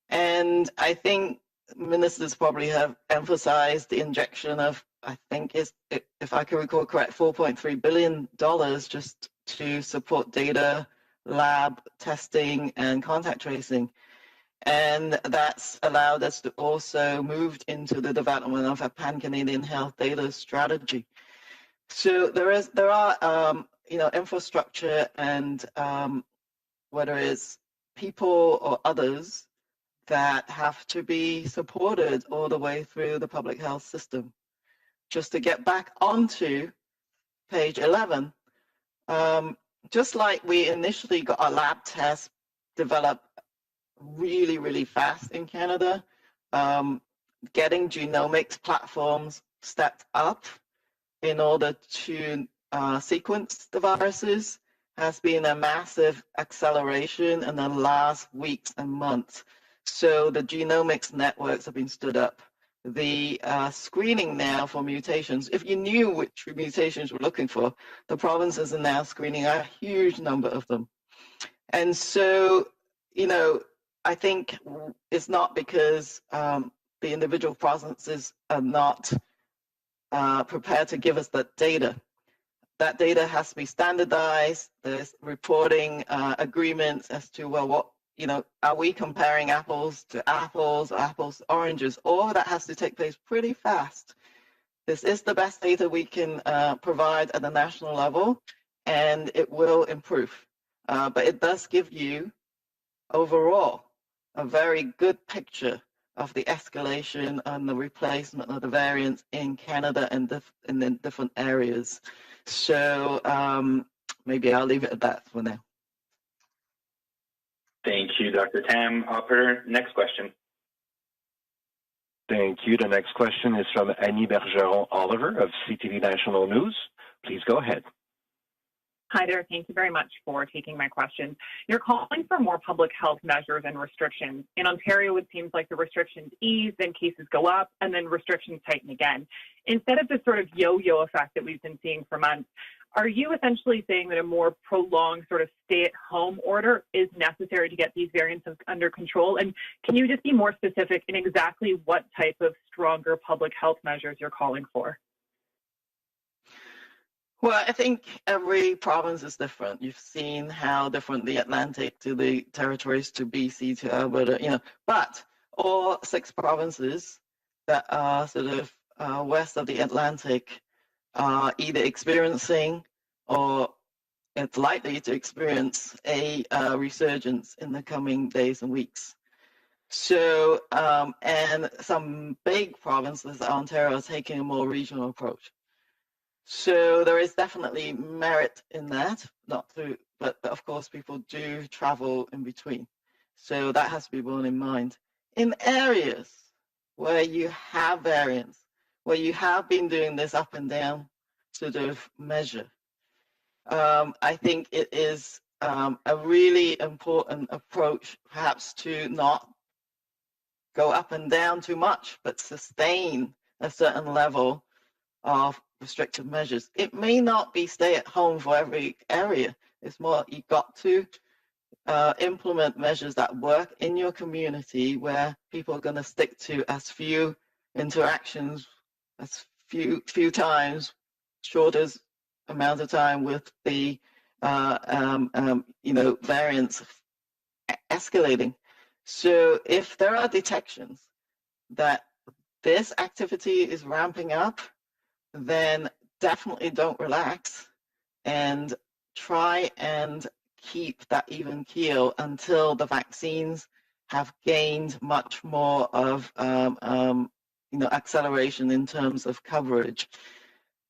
And I think ministers probably have emphasized the injection of, I think, if I can recall correct, $4.3 billion just to support data, lab testing, and contact tracing. And that's allowed us to also move into the development of a pan-Canadian health data strategy. So there are infrastructure and whether it's people or others that have to be supported all the way through the public health system. Just to get back onto page 11, just like we initially got our lab test developed really, really fast in Canada, getting genomics platforms stepped up in order to sequence the viruses has been a massive acceleration in the last weeks and months. So the genomics networks have been stood up. The screening now for mutations, if you knew which mutations we're looking for, the provinces are now screening a huge number of them. And so, I think it's not because the individual provinces are not prepared to give us that data. That data has to be standardized. There's reporting agreements as to, well, what, are we comparing apples to apples or apples to oranges? All that has to take place pretty fast. This is the best data we can provide at the national level, and it will improve. But it does give you, overall, a very good picture of the escalation and the replacement of the variants in Canada and in different areas. So maybe I'll leave it at that for now. Thank you, Dr. Tam. Operator, next question. Thank you. The next question is from Annie Bergeron-Oliver of CTV National News. Please go ahead. Hi there. Thank you very much for taking my question. You're calling for more public health measures and restrictions. In Ontario, it seems like the restrictions ease, then cases go up, and then restrictions tighten again. Instead of this sort of yo-yo effect that we've been seeing for months, are you essentially saying that a more prolonged sort of stay-at-home order is necessary to get these variants under control? And can you just be more specific in exactly what type of stronger public health measures you're calling for? Well, I think every province is different. You've seen how different the Atlantic to the territories to BC to Alberta, but all 6 provinces that are sort of west of the Atlantic are either experiencing or it's likely to experience a resurgence in the coming days and weeks. So, and some big provinces, Ontario, are taking a more regional approach. So there is definitely merit in that, but of course people do travel in between. So that has to be borne in mind. In areas where you have variants, where you have been doing this up and down sort of measure, I think it is a really important approach perhaps to not go up and down too much, but sustain a certain level of restrictive measures. It may not be stay at home for every area. It's more you've got to implement measures that work in your community where people are going to stick to as few interactions, as few times, shortest amount of time with the variants escalating. So if there are detections that this activity is ramping up, then definitely don't relax and try and keep that even keel until the vaccines have gained much more of acceleration in terms of coverage.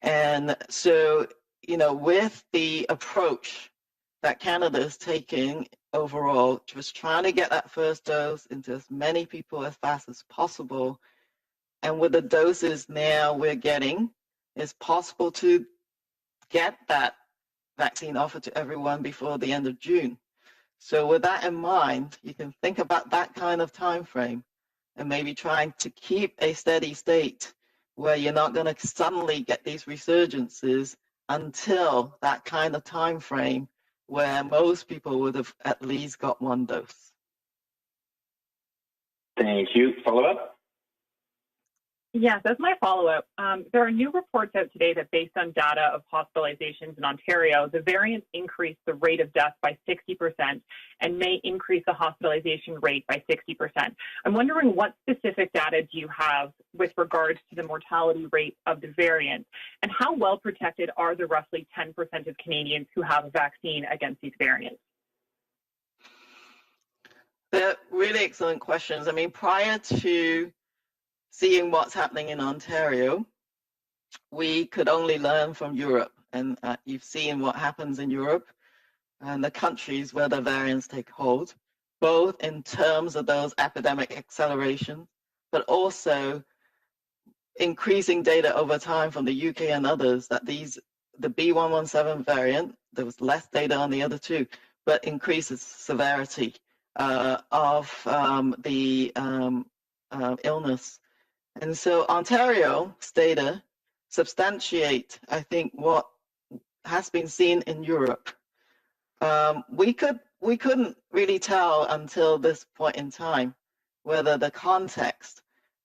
And so, with the approach that Canada is taking overall, just trying to get that first dose into as many people as fast as possible. And with the doses now we're getting, it's possible to get that vaccine offered to everyone before the end of June. So with that in mind, you can think about that kind of time frame and maybe trying to keep a steady state where you're not going to suddenly get these resurgences until that kind of time frame where most people would have at least got 1 dose. Thank you. Follow up? Yes, as my follow-up, there are new reports out today that based on data of hospitalizations in Ontario, the variant increased the rate of death by 60% and may increase the hospitalization rate by 60%. I'm wondering what specific data do you have with regards to the mortality rate of the variant, and how well protected are the roughly 10% of Canadians who have a vaccine against these variants? They're really excellent questions. I mean, prior to seeing what's happening in Ontario, we could only learn from Europe. And you've seen what happens in Europe and the countries where the variants take hold, both in terms of those epidemic accelerations, but also increasing data over time from the UK and others that the B117 variant, there was less data on the other 2, but increases severity of the illness. And so Ontario's data substantiate, I think, what has been seen in Europe. We couldn't really tell until this point in time whether the context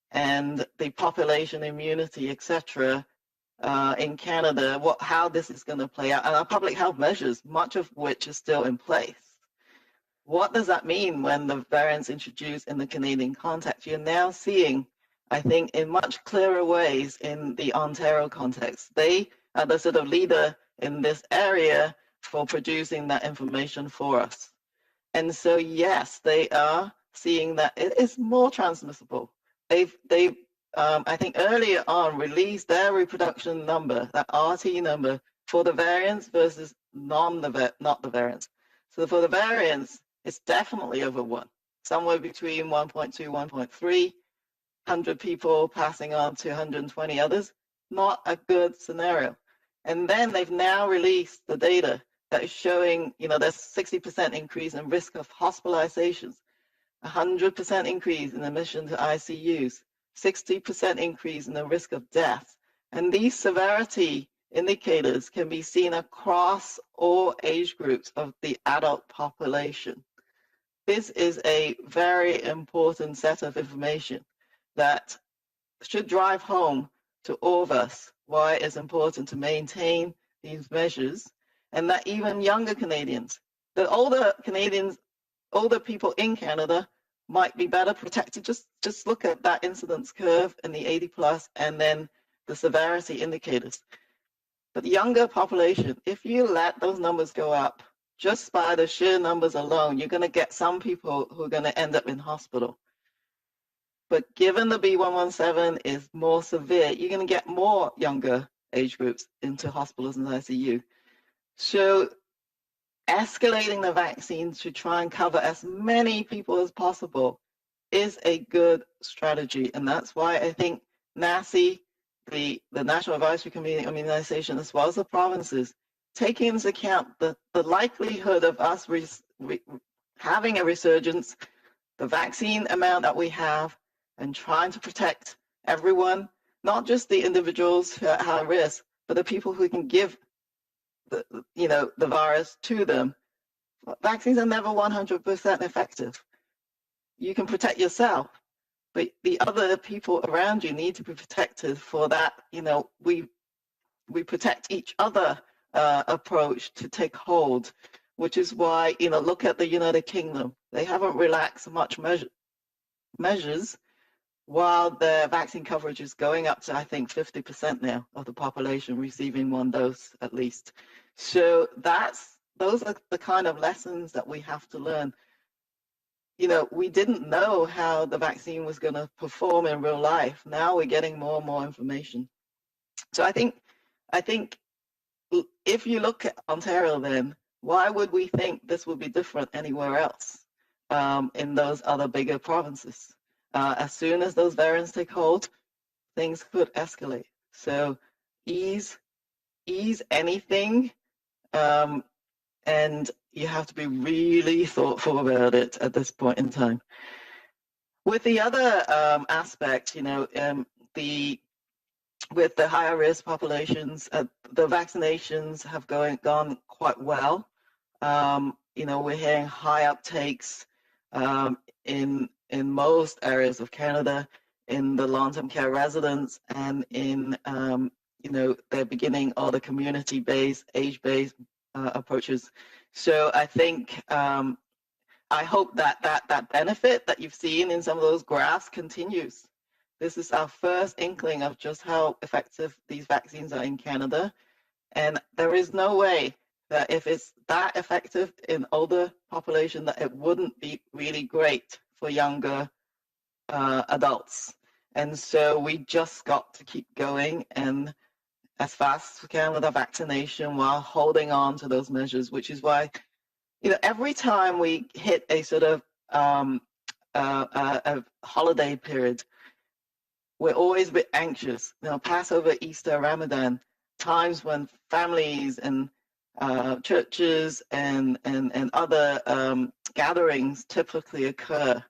and the population immunity, etc., in Canada, how this is going to play out, and our public health measures, much of which is still in place. What does that mean when the variants introduced in the Canadian context? You're now seeing, I think, in much clearer ways in the Ontario context. They are the sort of leader in this area for producing that information for us. And so, yes, they are seeing that it is more transmissible. They've I think earlier on released their reproduction number, that RT number, for the variants versus not the variants. So for the variants, it's definitely over 1, somewhere between 1.2, 1.3. 100 people passing on to 120 others, not a good scenario. And then they've now released the data that is showing, there's 60% increase in risk of hospitalizations, 100% increase in admission to ICUs, 60% increase in the risk of death. And these severity indicators can be seen across all age groups of the adult population. This is a very important set of information that should drive home to all of us why it's important to maintain these measures, and that even younger Canadians, the older people in Canada might be better protected. Just look at that incidence curve in the 80 plus and then the severity indicators. But the younger population, if you let those numbers go up, just by the sheer numbers alone, you're going to get some people who are going to end up in hospital. But given the B117 is more severe, you're going to get more younger age groups into hospitals and ICU. So escalating the vaccine to try and cover as many people as possible is a good strategy. And that's why I think NACI, the National Advisory Committee on Immunization, as well as the provinces, taking into account the likelihood of us having a resurgence, the vaccine amount that we have, and trying to protect everyone, not just the individuals who are at high risk, but the people who can give the virus to them. Vaccines are never 100% effective. You can protect yourself, but the other people around you need to be protected. For that, we protect each other approach to take hold, which is why, look at the United Kingdom. They haven't relaxed much measures while their vaccine coverage is going up to, I think, 50% now of the population receiving one dose at least. So those are the kind of lessons that we have to learn. We didn't know how the vaccine was going to perform in real life. Now we're getting more and more information. So I think if you look at Ontario, then why would we think this would be different anywhere else in those other bigger provinces? As soon as those variants take hold, things could escalate. So ease anything, and you have to be really thoughtful about it at this point in time. With the other aspect, with the higher risk populations, the vaccinations have gone quite well. We're hearing high uptakes in most areas of Canada, in the long-term care residents, and in they're beginning all the community-based, age-based approaches. So I think I hope that benefit that you've seen in some of those graphs continues. This is our first inkling of just how effective these vaccines are in Canada, and there is no way that if it's that effective in older population, that it wouldn't be really great for younger adults. And so we just got to keep going and as fast as we can with our vaccination while holding on to those measures, which is why, every time we hit a sort of a holiday period, we're always a bit anxious. Passover, Easter, Ramadan, times when families and churches and other gatherings typically occur.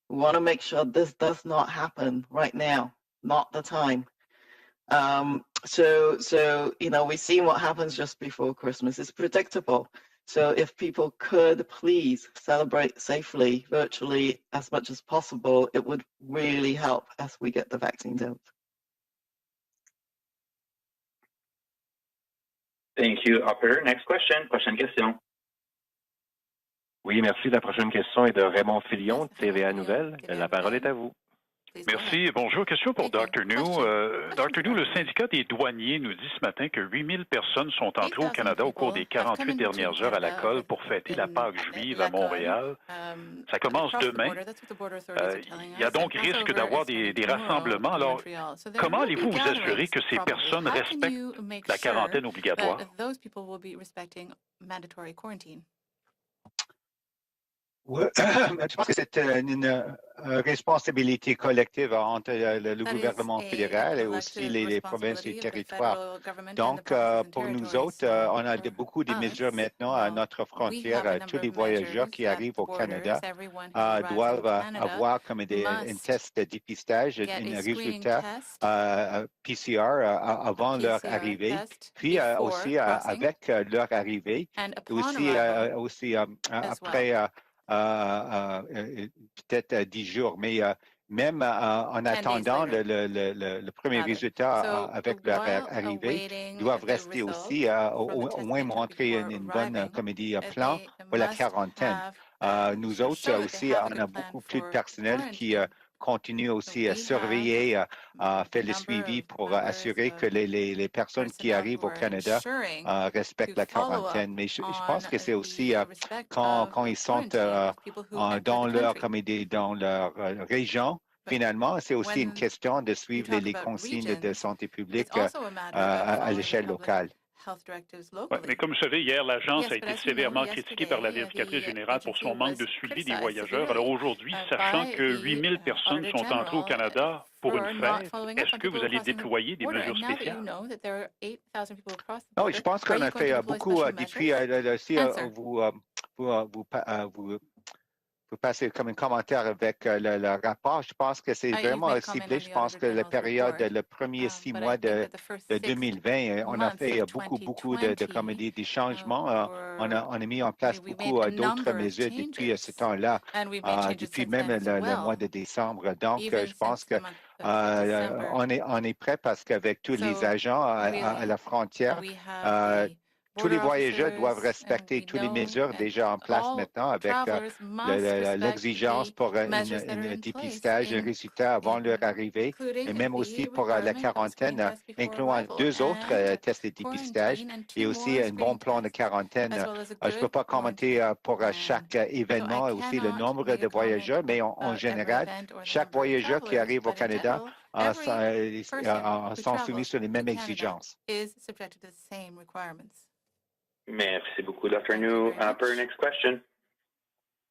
We want to make sure this does not happen right now, not the time. So we've seen what happens just before Christmas. It's predictable. So if people could please celebrate safely, virtually, as much as possible, it would really help as we get the vaccines out. Thank you, operator. Next question. Prochaine question. Oui, merci. La prochaine question est de Raymond Filion, TVA Nouvelle. La parole est à vous. Merci. Bonjour. Question pour Dr. New. Dr. New, le syndicat des douaniers nous dit ce matin que 8000 personnes sont entrées au Canada au cours des 48 dernières heures à la colle pour fêter la Pâque juive à Montréal. Ça commence demain. Il y a donc risque d'avoir des rassemblements. Alors, comment allez-vous vous assurer que ces personnes respectent la quarantaine obligatoire? Oui, je pense que c'est une responsabilité collective entre le gouvernement fédéral et aussi les provinces et territoires. Donc, pour nous autres, on a beaucoup de mesures maintenant à notre frontière. Tous les voyageurs qui arrivent au Canada doivent avoir comme un test de dépistage, un résultat PCR avant leur arrivée, puis aussi avec leur arrivée, aussi après peut-être 10 jours, mais même en attendant le premier résultat avec leur arrivée, doivent rester aussi, au moins montrer une bonne plan pour la quarantaine. Nous autres aussi, on a beaucoup plus de personnel qui continue aussi à surveiller, faire le suivi pour assurer que les personnes qui arrivent au Canada respectent la quarantaine. Mais je pense que c'est aussi quand ils sont dans leur région, finalement, c'est aussi une question de suivre les consignes de santé publique à l'échelle locale. Ouais, mais comme vous savez, hier, l'agence a été sévèrement critiquée par la vérificatrice générale pour son manque de suivi des voyageurs. Alors aujourd'hui, sachant que 8000 personnes sont entrées au Canada pour une fête, est-ce que vous allez déployer des mesures spéciales? Non, je pense qu'on a fait beaucoup. Depuis, si vous passez comme un commentaire avec le rapport. Je pense que c'est vraiment ciblé. Je pense que la période, le premier 6 mois de 2020, on a fait beaucoup des changements. On a mis en place beaucoup d'autres mesures depuis ce temps-là, depuis même le mois de décembre. Donc, je pense que on est prêt parce qu'avec tous les agents à la frontière, tous les voyageurs doivent respecter toutes les mesures déjà en place maintenant avec l'exigence pour un dépistage, un résultat avant leur arrivée et même aussi pour la quarantaine, incluant 2 autres tests de dépistage et aussi un bon plan de quarantaine. Je ne peux pas commenter pour chaque événement et aussi le nombre de voyageurs, mais en général, chaque voyageur qui arrive au Canada sont soumis sur les mêmes exigences. Merci beaucoup, Dr. New. For our next question.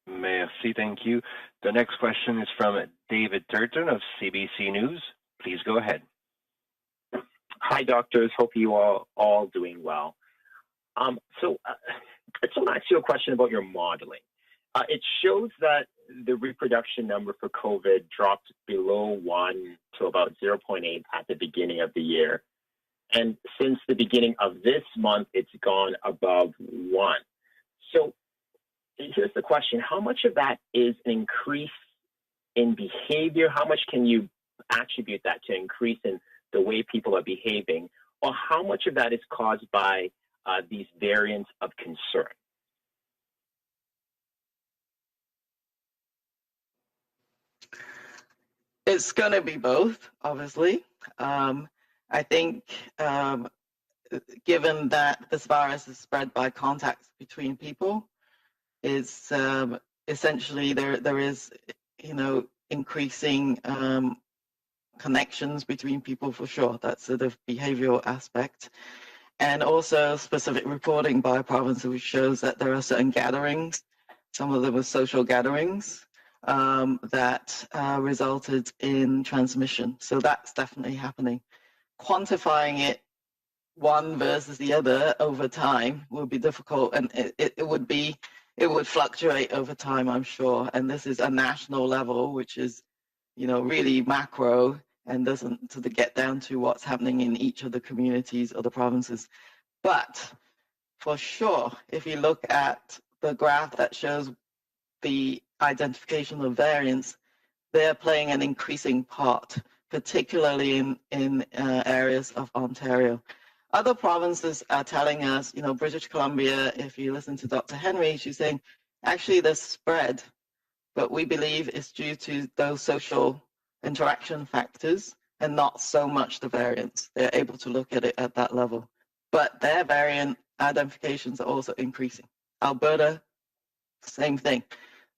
Merci, thank you. The next question is from David Turton of CBC News. Please go ahead. Hi, doctors. Hope you are all doing well. I just want to ask you a question about your modeling. It shows that the reproduction number for COVID dropped below 1 to about 0.8 at the beginning of the year. And since the beginning of this month, it's gone above 1. So here's the question. How much of that is an increase in behavior? How much can you attribute that to increase in the way people are behaving? Or how much of that is caused by these variants of concern? It's going to be both, obviously. I think given that this virus is spread by contacts between people, it's essentially there is, increasing connections between people for sure. That's sort of behavioral aspect. And also specific reporting by province, which shows that there are certain gatherings, some of them were social gatherings, that resulted in transmission. So that's definitely happening. Quantifying it one versus the other over time will be difficult, and it would fluctuate over time, I'm sure. And this is a national level, which is, really macro and doesn't sort of get down to what's happening in each of the communities or the provinces. But for sure, if you look at the graph that shows the identification of variants, they're playing an increasing part, particularly in areas of Ontario. Other provinces are telling us, British Columbia, if you listen to Dr. Henry, she's saying, actually there's spread, but we believe it's due to those social interaction factors and not so much the variants. They're able to look at it at that level. But their variant identifications are also increasing. Alberta, same thing.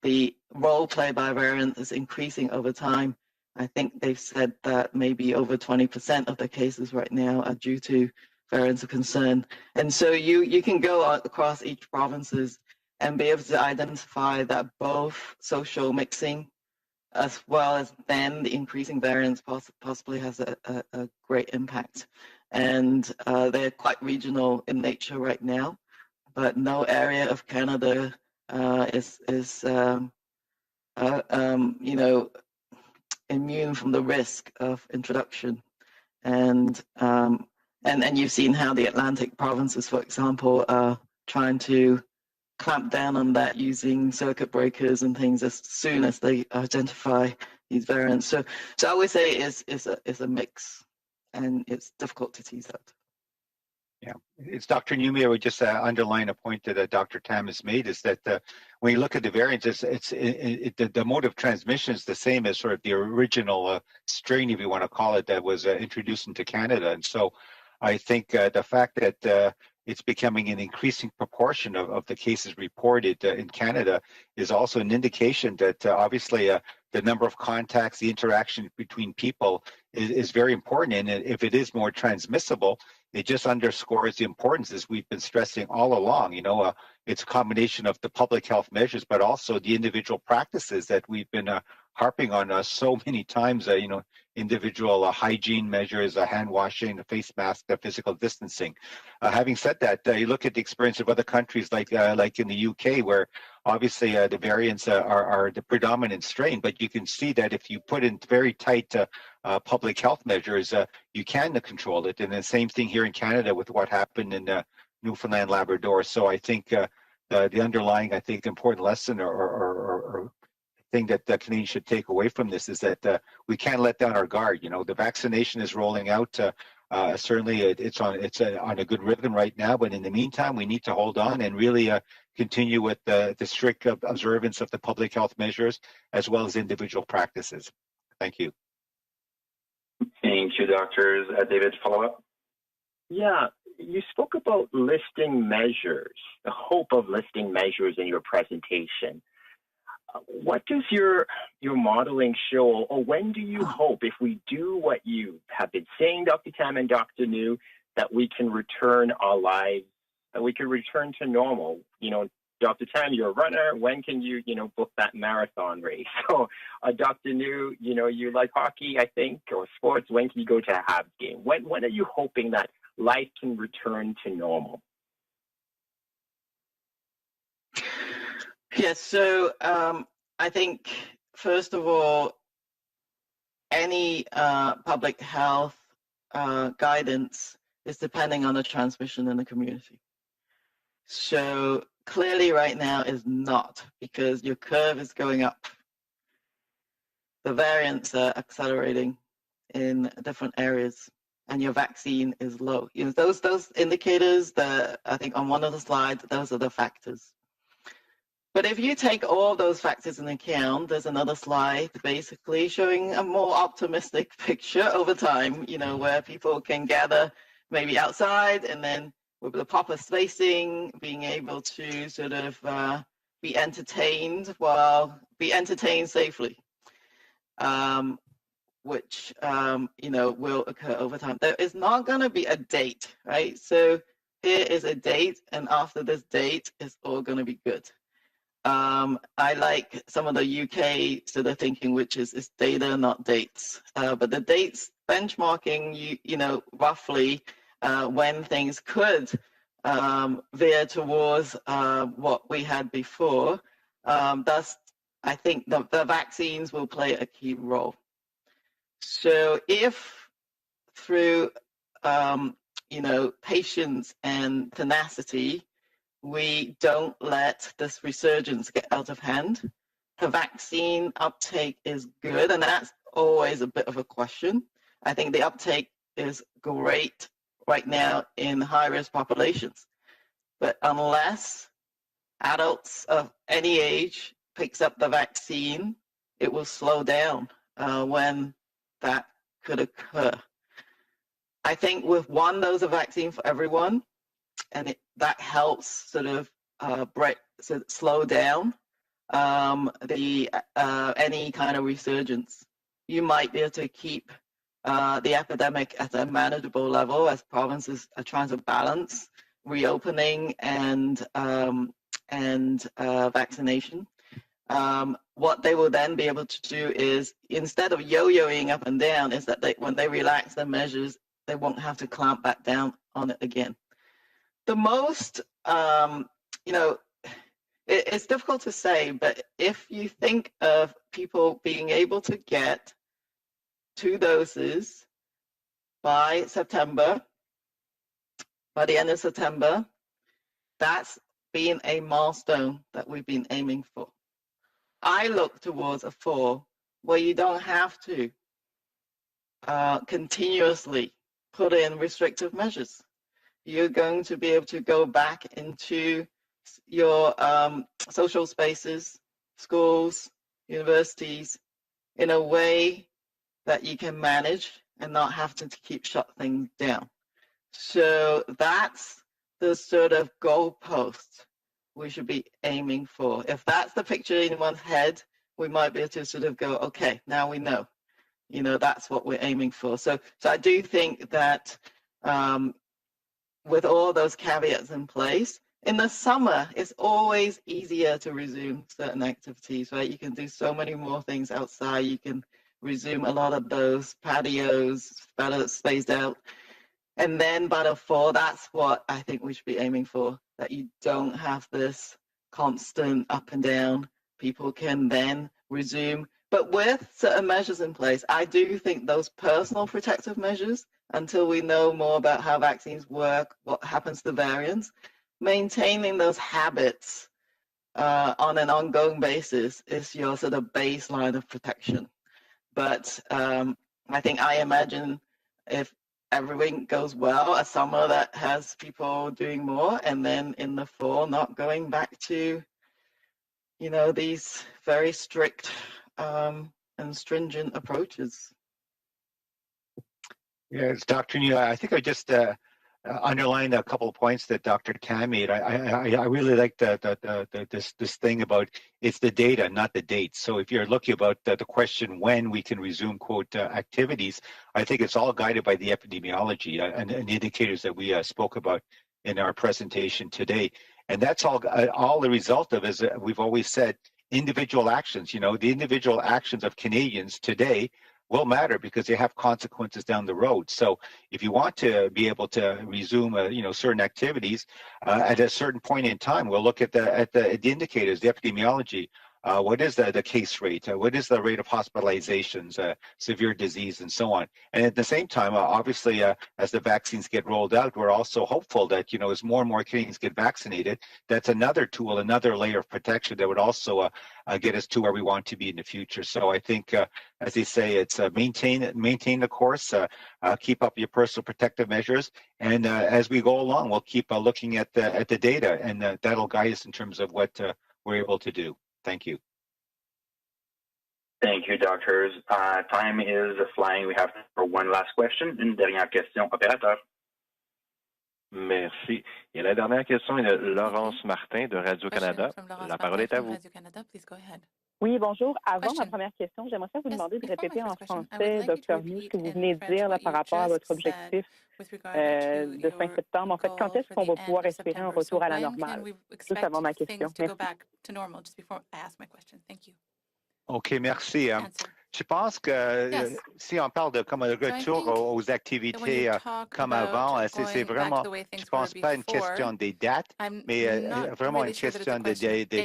The role played by variant is increasing over time. I think they've said that maybe over 20% of the cases right now are due to variants of concern. And so you can go across each provinces and be able to identify that both social mixing as well as then the increasing variants possibly has a great impact. And they're quite regional in nature right now, but no area of Canada is immune from the risk of introduction. And you've seen how the Atlantic provinces, for example, are trying to clamp down on that using circuit breakers and things as soon as they identify, these variants. So I would say it's a mix, and it's difficult to tease out. Yeah, it's Dr. Newmy. I would just underline a point that Dr. Tam has made, is that when you look at the variants, the mode of transmission is the same as sort of the original strain, if you want to call it, that was introduced into Canada. And so I think the fact that it's becoming an increasing proportion of the cases reported in Canada is also an indication that obviously the number of contacts, the interaction between people is very important. And if it is more transmissible, it just underscores the importance, as we've been stressing all along. It's a combination of the public health measures, but also the individual practices that we've been harping on so many times, individual hygiene measures, hand washing, the face mask, the physical distancing. Having said that, you look at the experience of other countries like in the UK, where obviously the variants are the predominant strain, but you can see that if you put in very tight public health measures, you can control it. And the same thing here in Canada with what happened in Newfoundland, Labrador. So I think the underlying, important lesson or thing that the Canadians should take away from this is that we can't let down our guard. The vaccination is rolling out. Certainly, it's on a good rhythm right now. But in the meantime, we need to hold on and really continue with the strict observance of the public health measures as well as individual practices. Thank you. Thank you, doctors. David, follow up? Yeah, you spoke about listing measures, the hope of listing measures in your presentation. What does your modeling show, or when do you hope, if we do what you have been saying, Dr. Tam and Dr. New, that we can return our lives, that we can return to normal? Dr. Tam, you're a runner. When can you, book that marathon race? So, Dr. New, you like hockey, I think, or sports. When can you go to a Habs game? When are you hoping that life can return to normal? Yes, so I think, first of all, any public health guidance is depending on the transmission in the community. So clearly right now is not, because your curve is going up. The variants are accelerating in different areas, and your vaccine is low. Those indicators that I think on one of the slides, those are the factors. But if you take all those factors into account, there's another slide basically showing a more optimistic picture over time, where people can gather maybe outside and then with the proper spacing, being able to sort of be entertained safely, which, will occur over time. There is not going to be a date, right? So here is a date, and after this date, it's all going to be good. I like some of the UK sort of thinking, which is data, not dates. But the dates benchmarking, roughly when things could veer towards what we had before. Thus, I think the vaccines will play a key role. So if through, patience and tenacity, we don't let this resurgence get out of hand, the vaccine uptake is good, and that's always a bit of a question. I think the uptake is great right now in high-risk populations. But unless adults of any age picks up the vaccine, it will slow down when that could occur. I think with one dose of vaccine for everyone, and that helps sort of slow down any kind of resurgence. You might be able to keep the epidemic at a manageable level as provinces are trying to balance reopening and vaccination. What they will then be able to do is, instead of yo-yoing up and down, is that when they relax their measures, they won't have to clamp back down on it again. The most, it's difficult to say, but if you think of people being able to get 2 doses by September, by the end of September, that's been a milestone that we've been aiming for. I look towards a 4 where you don't have to continuously put in restrictive measures. You're going to be able to go back into your social spaces, schools, universities, in a way that you can manage and not have to keep shut things down. So that's the sort of goalpost we should be aiming for. If that's the picture in one's head, we might be able to sort of go, okay, now we know. You know, that's what we're aiming for. So I do think that with all those caveats in place, in the summer, it's always easier to resume certain activities, right? You can do so many more things outside. You can resume a lot of those patios, better spaced out. And then by the fall, that's what I think we should be aiming for, that you don't have this constant up and down. People can then resume, but with certain measures in place. I do think those personal protective measures, until we know more about how vaccines work, what happens to variants, maintaining those habits on an ongoing basis is your sort of baseline of protection. But I imagine if everything goes well, a summer that has people doing more, and then in the fall, not going back to, you know, these very strict and stringent approaches. Yes, Dr. New, I think I just underlined a couple of points that Dr. Tam made. I really like this thing about it's the data, not the dates. So if you're looking about the question when we can resume, quote, activities, I think it's all guided by the epidemiology and the indicators that we spoke about in our presentation today. And that's all the result of, as we've always said, individual actions. You know, the individual actions of Canadians today will matter because they have consequences down the road. So if you want to be able to resume, certain activities at a certain point in time, we'll look at the indicators, the epidemiology. What is the case rate? What is the rate of hospitalizations, severe disease, and so on? And at the same time, obviously, as the vaccines get rolled out, we're also hopeful that, as more and more Canadians get vaccinated, that's another tool, another layer of protection that would also get us to where we want to be in the future. So I think, as they say, it's maintain the course, keep up your personal protective measures, and as we go along, we'll keep looking at the data, and that'll guide us in terms of what we're able to do. Thank you. Thank you, doctors. Time is flying. We have for one last question. Une dernière question, opérateur. Merci. Et la dernière question est de Laurence Martin de Radio-Canada. La parole est à vous. Oui, bonjour. Avant ma première question, j'aimerais vous demander de répéter en français, Dr. New, ce que vous venez de dire là, par rapport à votre objectif de fin septembre. En fait, quand est-ce qu'on va pouvoir espérer un retour à la normale? Juste avant ma question. Merci. OK, merci. Je pense que si on parle de comme un retour aux activités comme avant, c'est vraiment, je ne pense pas une question des dates, mais vraiment une question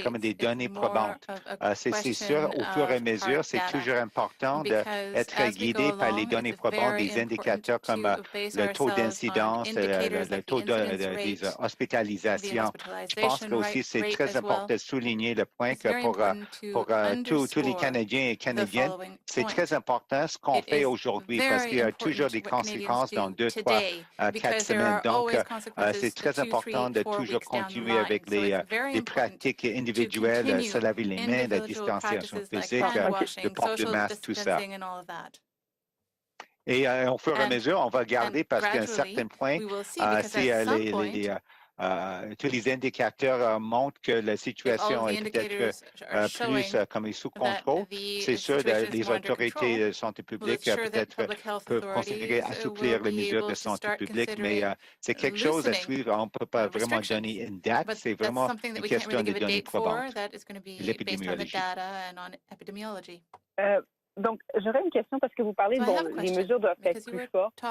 comme des données probantes. C'est sûr, au fur et à mesure, c'est toujours important d'être guidé par les données probantes, des indicateurs comme le taux d'incidence, le taux des hospitalisations. Je pense que aussi c'est très important de souligner le point que pour tous les Canadiens et Canadiennes, c'est très important ce qu'on fait aujourd'hui parce qu'il y a toujours des conséquences dans 2, 3, 4 semaines. Donc, c'est très important de toujours continuer avec les pratiques individuelles, se laver les mains, la distanciation physique, le port de masque, tout ça. Et au fur et à mesure, on va garder parce qu'à un certain point, si tous les indicateurs montrent que la situation est peut-être plus comme sous contrôle. C'est sûr, les autorités de santé publique peut-être peuvent considérer assouplir les mesures de santé publique, mais c'est quelque chose à suivre. On ne peut pas vraiment donner une date. C'est vraiment une question de données probantes. L'épidémiologie. Donc, j'aurais une question parce que vous parlez que les mesures doivent être plus fortes,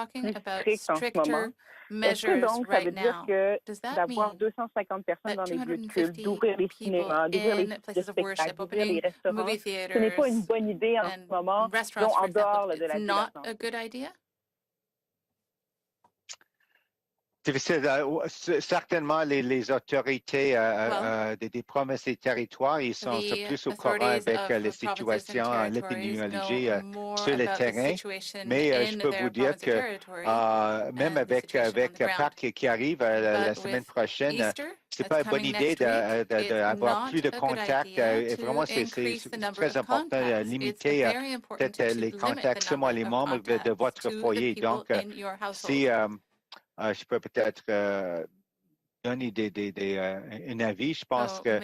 plus strictes en ce moment. Est-ce que donc, ça veut dire que d'avoir 250 personnes dans les lieux de culte, d'ouvrir les cinémas, d'ouvrir les spectacles, d'ouvrir les restaurants, ce n'est pas une bonne idée en ce moment, donc en dehors de la santé? Difficile. Certainement, les autorités des provinces et territoires, ils sont plus au courant avec les situations, l'épidémiologie sur le terrain. Mais je peux vous dire que même avec Pâques qui arrive la semaine prochaine, c'est pas une bonne idée d'avoir plus de contacts. Vraiment, c'est très important de limiter peut-être les contacts seulement les membres de votre foyer. Donc, si je peux peut-être donner un avis. Je pense que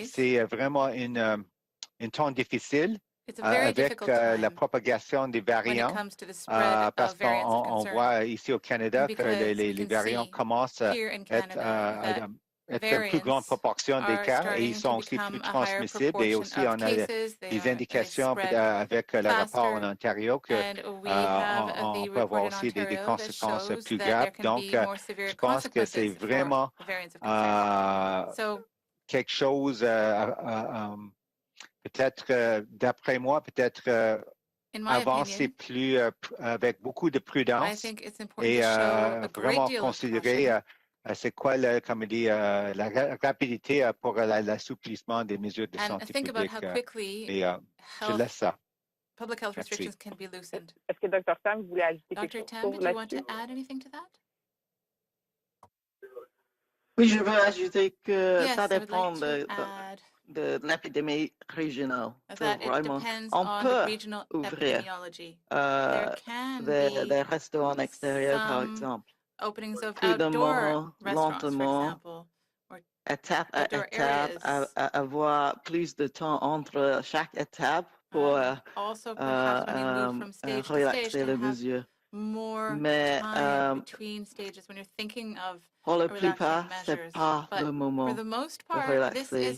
c'est vraiment un temps difficile avec la propagation des variants parce qu'on voit ici au Canada que les variants commencent à être une plus grande proportion des cas et ils sont aussi plus transmissibles et aussi on a des indications avec le rapport en Ontario qu'on peut avoir aussi des conséquences plus graves. Donc, je pense que c'est vraiment quelque chose peut-être, d'après moi, peut-être avancer plus avec beaucoup de prudence et vraiment considérer c'est quoi, comme dit, la rapidité pour l'assouplissement des mesures de santé publique. Et je laisse ça. Public health restrictions can be loosened. Est-ce que Dr. Tam voulait ajouter quelque chose? Dr. Tam, did you want to add anything to that? Oui, je veux ajouter que ça dépend de l'épidémie régionale. Vraiment, on peut ouvrir des restaurants extérieurs, par exemple. Prudemment, lentement, étape à étape, avoir plus de temps entre chaque étape pour relaxer les mesures. Mais pour la plupart, ce n'est pas le moment de relaxer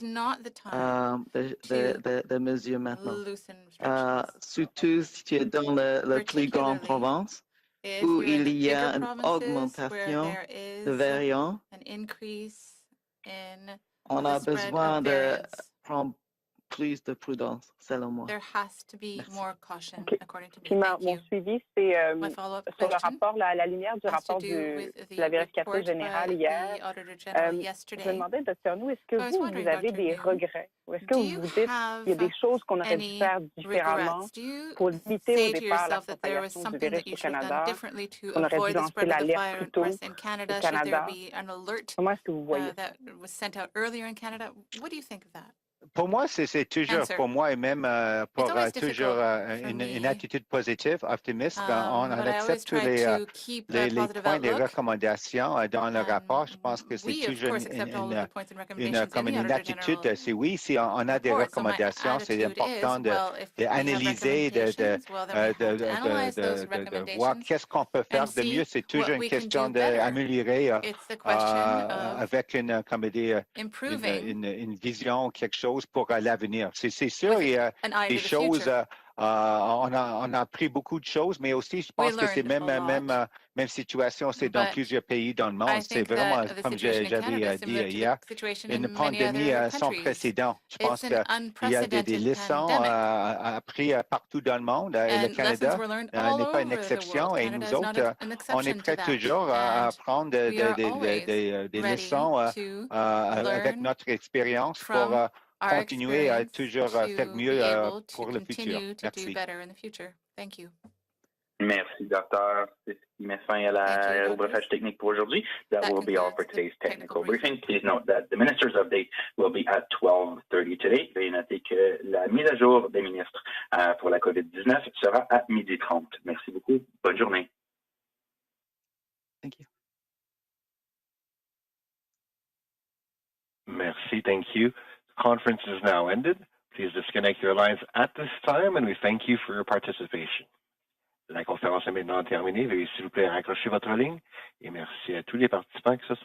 des mesures maintenant. Surtout si tu es dans la plus grande province où il y a une augmentation de variants. On a besoin de prendre plus de prudence, selon moi. There has to be more caution, according to me. Puis mon suivi, c'est sur le rapport, à la lumière du rapport de la vérificatrice générale hier. Je me demandais, Dr. Nou, est-ce que vous avez des regrets? Ou est-ce que vous vous dites qu'il y a des choses qu'on aurait dû faire différemment pour limiter au départ la propagation du virus au Canada? On aurait dû lancer l'alerte plus tôt au Canada. Comment est-ce que vous voyez? Pour moi, c'est toujours, pour moi et même pour toujours une attitude positive, optimiste. On accepte tous les points, les recommandations dans le rapport. Je pense que c'est toujours comme une attitude. C'est oui, si on a des recommandations, c'est important d'analyser, de voir qu'est-ce qu'on peut faire de mieux. C'est toujours une question d'améliorer avec une vision, quelque chose pour l'avenir. C'est sûr, il y a des choses, on a appris beaucoup de choses, mais aussi, je pense que c'est même situation, c'est dans plusieurs pays dans le monde. C'est vraiment, comme j'avais dit hier, une pandémie sans précédent. Je pense qu'il y a des leçons apprises partout dans le monde et le Canada n'est pas une exception. Et nous autres, on est prêts toujours à apprendre des leçons avec notre expérience pour continuer à toujours faire mieux pour le futur. Merci. Merci, docteur. C'est ce qui met fin à au briefage technique pour aujourd'hui. That will be all for today's technical briefing. Please note that the minister's update will be at 12:30 today. Veuillez noter que la mise à jour des ministres pour la COVID-19 sera à 12:30. Merci beaucoup. Bonne journée. Thank you. Merci. Thank you. The conference is now ended. Please disconnect your lines at this time, and we thank you for your participation. La conférence est maintenant terminée. Veuillez s'il vous plaît raccrocher votre ligne et merci à tous les participants qui se sont